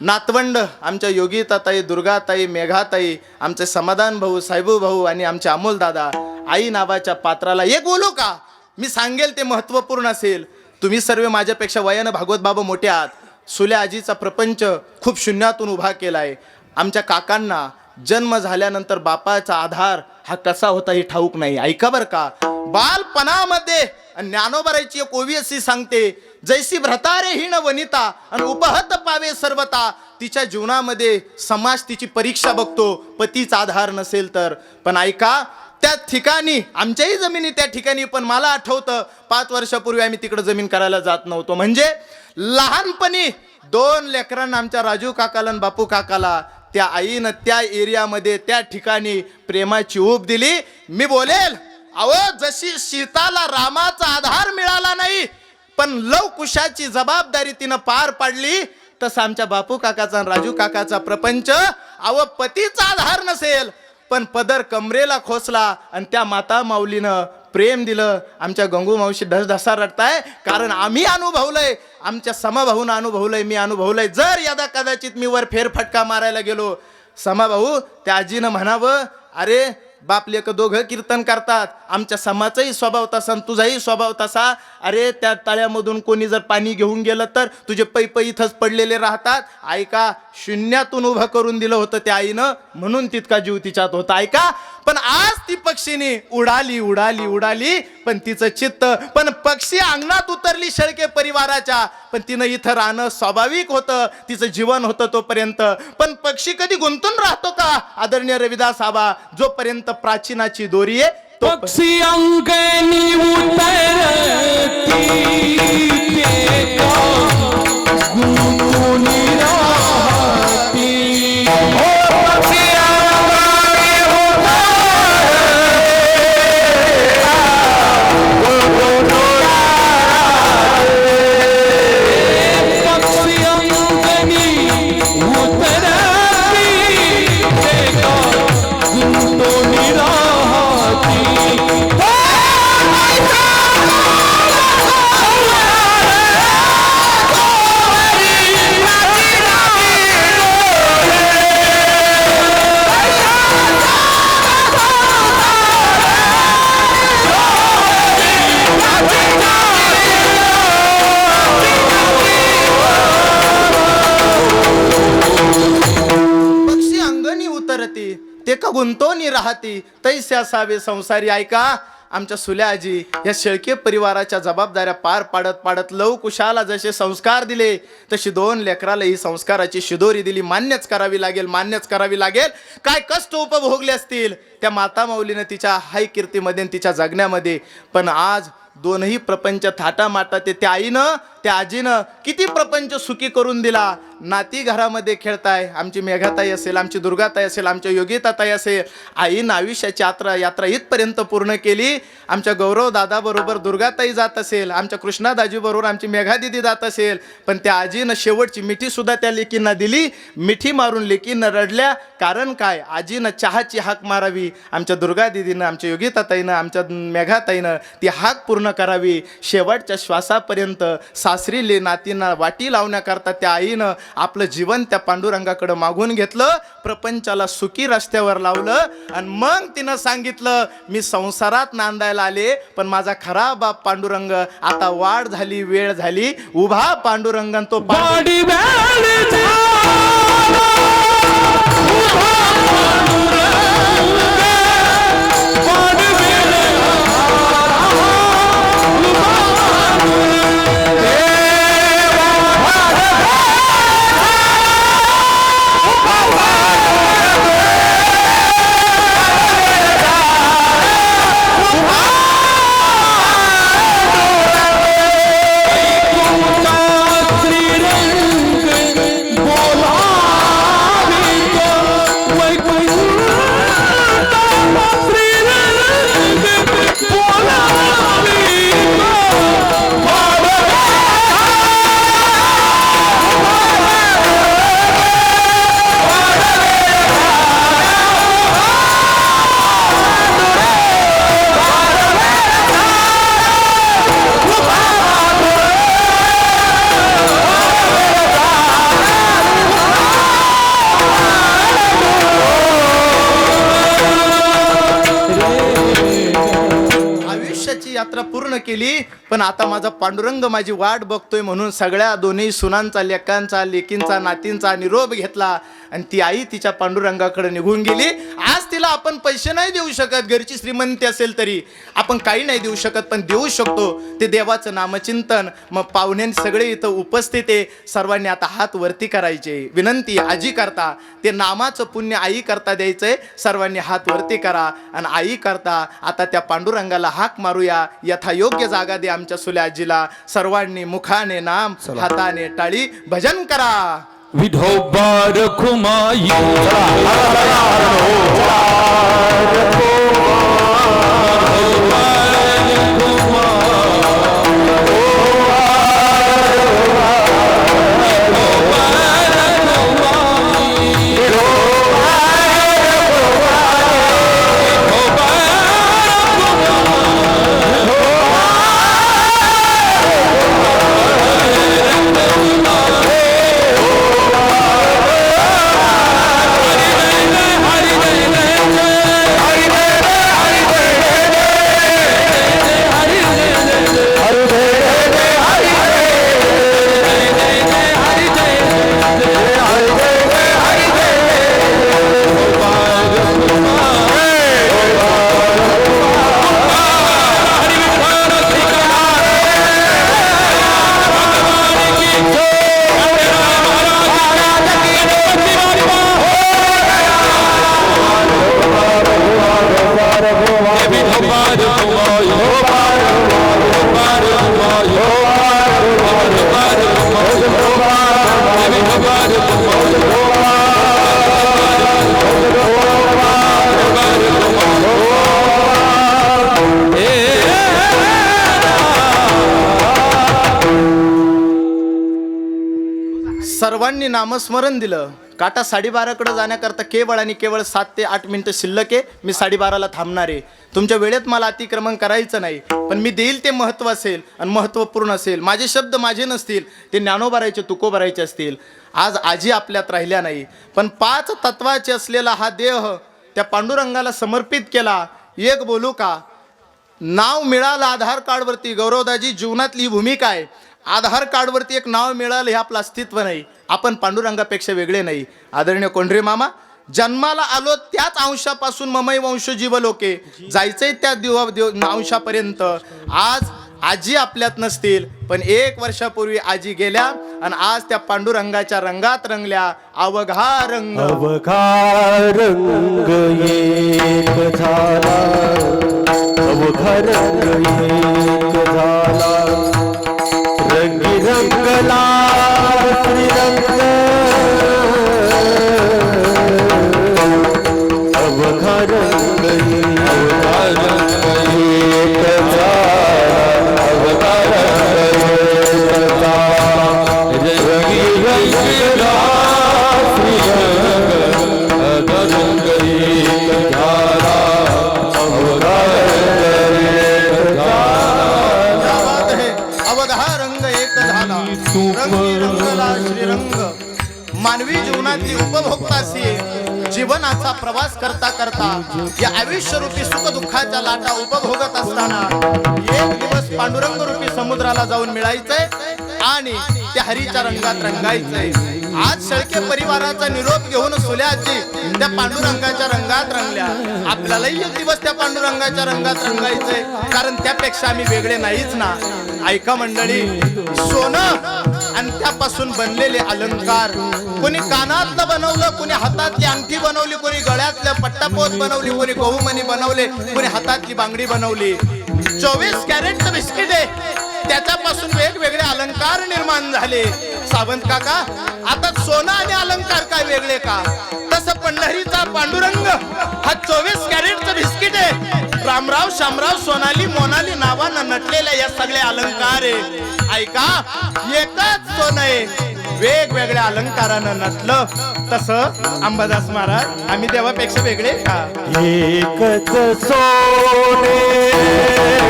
नातवंड आमच्या योगिताताई, दुर्गाताई, मेघाताई, आमचे समाधान भाऊ, साहेबू भाऊ आणि आमचे अमोल दादा. आई नावाच्या पात्राला एक बोलू का? मी सांगेल ते महत्त्वपूर्ण असेल. तुम्ही सर्व माझ्यापेक्षा वयानं भागवत बाबा मोठे आहात. सुल्या आजीचा प्रपंच खूप शून्यातून उभा केलाय. आमच्या काकांना जन्म झाल्यानंतर बापाचा आधार हा कसा होता हे ठाऊक नाही. ऐका बरं का, बालपणामध्ये ज्ञानोबराची एक ओवी अशी सांगते, जैसी भ्रतारे हीण वनिता आणि उपहत पावे सर्वता. तिच्या जीवनामध्ये समाज तिची परीक्षा बघतो, पतीचा आधार नसेल तर. पण ऐका, त्या ठिकाणी आमच्याही जमिनी त्या ठिकाणी, पण मला आठवतं 5 वर्षापूर्वी आम्ही तिकडे जमीन करायला जात नव्हतो. म्हणजे लहानपणी 2 लेकरांना, आमच्या राजू काकाला आणि बापू काकाला, त्या आईनं त्या एरियामध्ये त्या ठिकाणी प्रेमाची ऊब दिली. मी बोलेल, अहो जशी सीताला रामाचा आधार मिळाला नाही, पण लवकुशाची जबाबदारी तिनं पार पाडली, तसं आमच्या बापू काकाचा आणि राजू काकाचा प्रपंच, अहो पतीचा आधार नसेल पण पदर कमरेला खोसला आणि त्या माता माऊलीनं प्रेम दिलं. आमच्या गंगू मावशी ढसढसा रडताय, कारण आम्ही अनुभवलंय, आमच्या समभाऊनं अनुभवलंय, मी अनुभवलंय. जर यदा कदाचित मी वर फेरफटका मारायला गेलो, समभाऊ त्या आजीनं म्हणावं, अरे बाप लेक दोघं कीर्तन करतात, आमच्या समाचाही स्वभाव तसा आणि तुझाही स्वभाव तसा. अरे त्या तळ्यामधून कोणी जर पाणी घेऊन गेलं तर तुझे पै पै इथंच पडलेले राहतात. ऐका, शून्यातून उभं करून दिलं होतं त्या आईनं, म्हणून तितका जीव तिच्यात होता. ऐका, पण आज ती पक्षीने उडाली उडाली उडाली, पण तिचं चित्त, पण पक्षी अंगणात उतरली शेळके परिवाराच्या, पण तिनं इथं राहणं स्वाभाविक होतं, तिचं जीवन होतं तोपर्यंत. पण पक्षी कधी गुंतून राहतो का आदरणीय रविदास आबा? जोपर्यंत प्राचीनाची दोरी आहे तो पक्षी अंगणी उतरती ते का गुंतून राहती. हो पक्षी अंगणी पक्षी अंगणी उतरती ते का गुंतून राहती. पक्षी अंगणी उतरती ते का गुंतवणी राहती, तैसे असावे संसारी. ऐका, आमच्या सुल्याजी या शेळके परिवाराच्या जबाबदाऱ्या पार पाडत पाडत लवकुशाला जसे संस्कार दिले, तशी 2 लेकराला ही संस्काराची शिदोरी दिली. मान्यच करावी लागेल, मान्यच करावी लागेल. काय कष्ट उपभोगले असतील त्या माता माऊलीनं तिच्या हाय कीर्तीमध्ये आणि तिच्या जगण्यामध्ये. पण आज दोनही प्रपंच थाटामाटा ते त्या आईनं त्या आजीनं किती प्रपंच सुखी करून दिला. नाती घरामध्ये खेळताय, आमची मेघाताई असेल, आमची दुर्गाताई असेल, आमच्या योगिताताई असेल. आईनं आयुष्याची यात्रा इथपर्यंत पूर्ण केली. आमच्या गौरव दादाबरोबर दुर्गाताई जात असेल, आमच्या कृष्णादाजीबरोबर आमची मेघादिदी जात असेल, पण त्या आजीनं शेवटची मिठी सुद्धा त्या लेकींना दिली. मिठी मारून लेकींना रडल्या. कारण काय, आजीनं चहाची हाक मारावी, आमच्या दुर्गादिदीनं, आमच्या योगिताताईनं, आमच्या मेघाताईनं ती हाक पूर्ण करावी. शेवटच्या श्वासापर्यंत सासरीले नातींना वाटी लावण्याकरता त्या आईनं आपलं जीवन त्या पांडुरंगाकडे मागून घेतलं, प्रपंचाला सुखी रस्त्यावर लावलं. आणि मग तिनं सांगितलं, मी संसारात नांदायला आले, पण माझा खरा बाप पांडुरंग, आता वाढ झाली, वेळ झाली, उभा पांडुरंगन तो पाडी वेळ श्रीरंग बोला यात्रा पूर्ण केली, पण आता माझा पांडुरंग माझी वाट बघतोय म्हणून सगळ्या दोन्ही सुनांचा, लेकांचा, लेकींचा, नातींचा निरोप घेतला आणि ती आई तिच्या पांडुरंगाकडे निघून गेली. आज तिला आपण पैसे नाही देऊ शकत, घरची श्रीमंती असेल तरी आपण काही नाही देऊ शकत, पण देऊ शकतो ते देवाचं नामचिंतन. मग पाहुण्यांनी सगळे इथं उपस्थित आहे, सर्वांनी आता हात वरती करायचे. विनंती आजी करता ते नामाचं पुण्य आई करता द्यायचंय. सर्वांनी हात वरती करा आणि आई करता आता त्या पांडुरंगाला हाक मारूया. यथायोग्य जागा दे आमच्या सुल्या आजीला. सर्वांनी मुखाने नाम, हाताने टाळी, भजन करा. विठोबा रखुमाई सर्वांनी नामस्मरण दिलं. काटा 12:30कडे जाण्याकरता केवळ आणि केवळ 7 ते 8 मिनिटं शिल्लक आहे. मी 12:30ला थांबणार आहे. तुमच्या वेळेत मला अतिक्रमण करायचं नाही, पण मी देईल ते महत्त्व असेल आणि महत्त्वपूर्ण असेल. माझे शब्द माझे नसतील, ते ज्ञानोबारायचे, तुकोबारायचे असतील. आज आजी आपल्यात राहिल्या नाही, पण 5 तत्वाचे असलेला हा देह त्या पांडुरंगाला समर्पित केला. एक बोलू का, नाव मिळालं आधार कार्डवरती. गौरवदाजी, जीवनातली ही भूमिका आहे. आधार कार्डवरती एक नाव मिळालं हे आपलं अस्तित्व नाही. आपण पांडुरंगापेक्षा वेगळे नाही. आदरणीय कोंढरे मामा, जन्माला आलो त्याच अंशापासून ममई वंश जीव लोके, जायचंय त्या अंशापर्यंत. आज आजी आपल्यात नसतील, पण 1 वर्षापूर्वी आजी गेल्या आणि आज त्या पांडुरंगाच्या रंगात रंगल्या. अवघा रंग, अवघा रंग एक झाला, अवघा रंग एक झाला, रंगी रंगला श्रीरंग, अवघा रंग एक झाला, अवघा रंग एक झाला, रंगी रंगला श्रीरंग, अवघा रंग एक झाला, अवघा रंग एक झाला. अवघा रंग एक झाला, रंगी रंगला श्रीरंग. मानवी जीवनातली उपभोक्तासी जीवनाचा प्रवास करता करता या आयुष्यरूपी सुख दुःखाच्या लाटा उपभोगत असताना एक दिवस पांडुरंग रूपी समुद्राला जाऊन मिळायचंय आणि त्या हरीच्या रंगात रंगायचंय. आज शेळके परिवाराचा निरोप घेऊन सुल्याची त्या पांडुरंगाच्या रंगात रंगल्या. आपल्यालाही एक दिवस त्या पांडुरंगाच्या रंगात रंगायचंय, कारण त्यापेक्षा आम्ही वेगळे नाहीच ना. ऐका मंडळी, सोनं आणि त्यापासून बनलेले अलंकार, कोणी कानातलं बनवलं, कोणी हातातली अंगठी बनवली, कोणी गळ्यातलं पट्टापोत बनवली, कोणी गहूमणी बनवले, कोणी हातातली बांगडी बनवली. 24 कॅरेटचं बिस्किट आहे, त्याच्यापासून वेगवेगळे अलंकार निर्माण झाले. सावंत काका, आता सोनं आणि अलंकार काय वेगळे का? तसं पंढरीचा पांडुरंग हा 24 कॅरेटचं बिस्किट आहे. रामराव, शामराव, सोनाली, मोनाली नावानं नटलेल्या या सगळे अलंकार आहे. ऐका, एकच सोनं आहे, वेगवेगळ्या अलंकारानं नटलं. तसं अंबादास महाराज, आम्ही देवापेक्षा वेगळे का? एकच सोने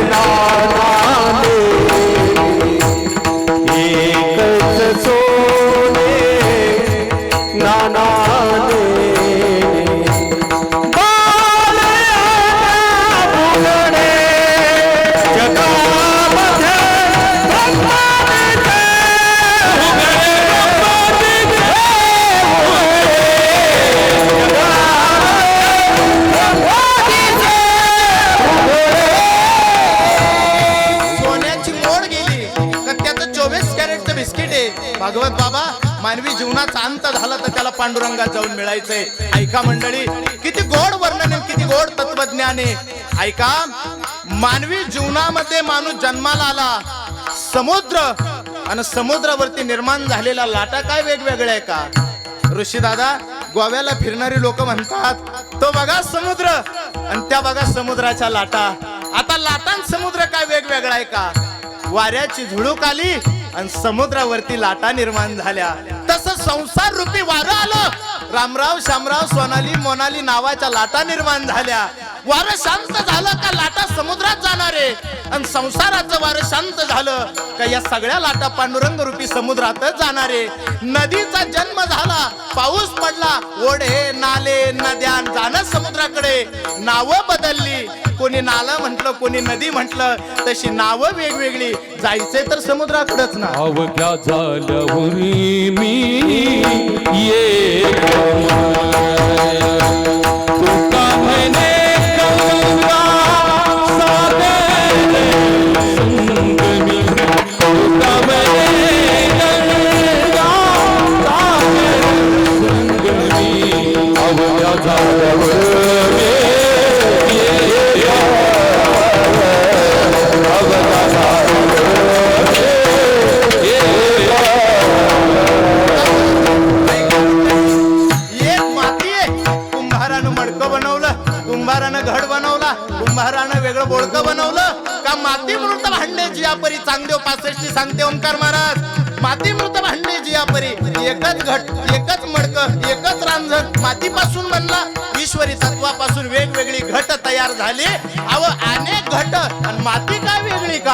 नानाने, एकच सोने नानाने, बाले बुलणे जगा मानवी जीवनाचा अंत झाला तर त्याला पांडुरंगात जाऊन मिळायचंय. ऐका मंडळी, किती गोड वर्णन आहे, किती गोड तत्वज्ञान आहे. ऐका, मानवी जीवनामध्ये माणूस जन्माला आला, समुद्र आणि समुद्रावरती निर्माण झालेल्या लाटा काय वेगवेगळ्या आहे का? ऋषी दादा, गोव्याला फिरणारी लोक म्हणतात तो बघा समुद्र आणि त्या बघा समुद्राच्या लाटा. आता लाटा आणि समुद्र काय वेगवेगळा आहे का? वाऱ्याची झुळूक आली आणि समुद्रावरती लाटा निर्माण झाल्या. तसं संसार रूपी वारं आलं, रामराव शामराव सोनाली मोनाली नावाच्या लाटा निर्माण झाल्या. वारं शांत झालं का लाटा समुद्रात जाणारे, आणि संसाराचं वारं शांत झालं का या सगळ्या लाटा पांडुरंग रूपी समुद्रातच जाणारे. नदीचा जन्म झाला, पाऊस पडला, ओढे नाले नद्या जाणं समुद्राकडे. नावं बदलली, कोणी नाला म्हटलं, कोणी नदी म्हटलं, तशी नावं वेगवेगळी. जायचंय तर समुद्राकडेच ना. अवघ्या झाल्यावरी मी एक तुका म्हणे गंगा सागरे संगमी. तुका म्हणे गंगा सागरे संगमी. अवघ्या झाल्यावरी कुंभारानं वेगळं बोळकं बनवलं का? माती मृत भांडे जियापरी चांगदेव 65 सांगते ओंकार महाराज. माती मृत भांडे जियापरी, एकच घट, एकच मडकं, एकच रांजण मातीपासून बनला. ईश्वरी तत्वापासून वेगवेगळी घट तयार झाली. अव अनेक घट आणि माती काय वेगळी का?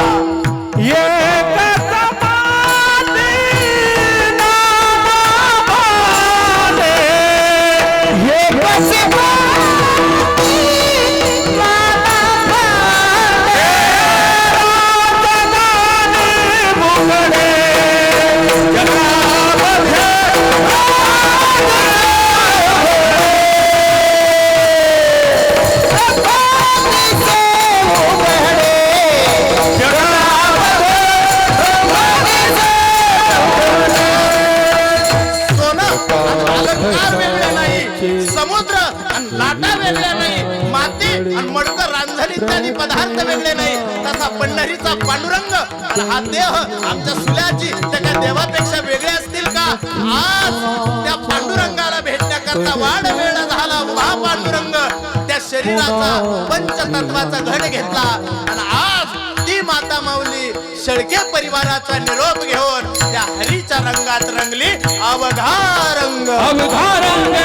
समुद्र आणि लाटा वेगळ्या नाही, माती आणि मडकं रांझण इत्यादी पदार्थ वेगळे नाही. तसा पंढरीचा पांडुरंग आणि हा देह आमच्या सुल्याची त्या देवापेक्षा वेगळे असतील का? आज त्या पांडुरंगाला भेटण्याकरता वाढ वेळ झाला. उभा पांडुरंग त्या शरीराचा पंचतत्वाचा घट घेतला आणि आज ती माता माऊली शेळके परिवाराचा निरोप घेऊन त्या हरीच्या रंगात रंगली. अवघा रंग, अवघा रंग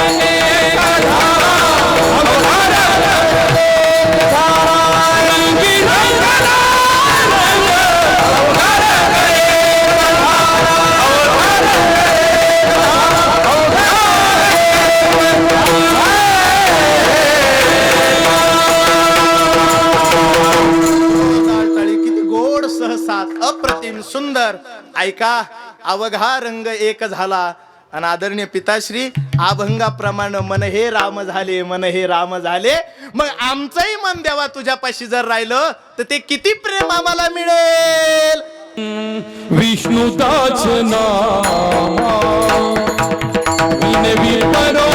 अप्रतिम सुंदर. ऐका, अवघा रंग एक झाला. आणि आदरणीय पिताश्री, अभंगाप्रमाणे मन हे राम झाले, मन हे राम झाले. मग आमचंही मन देवा तुझ्यापाशी जर राहिलं तर ते किती प्रेम आम्हाला मिळेल. विष्णुदाच नाम विनवी परो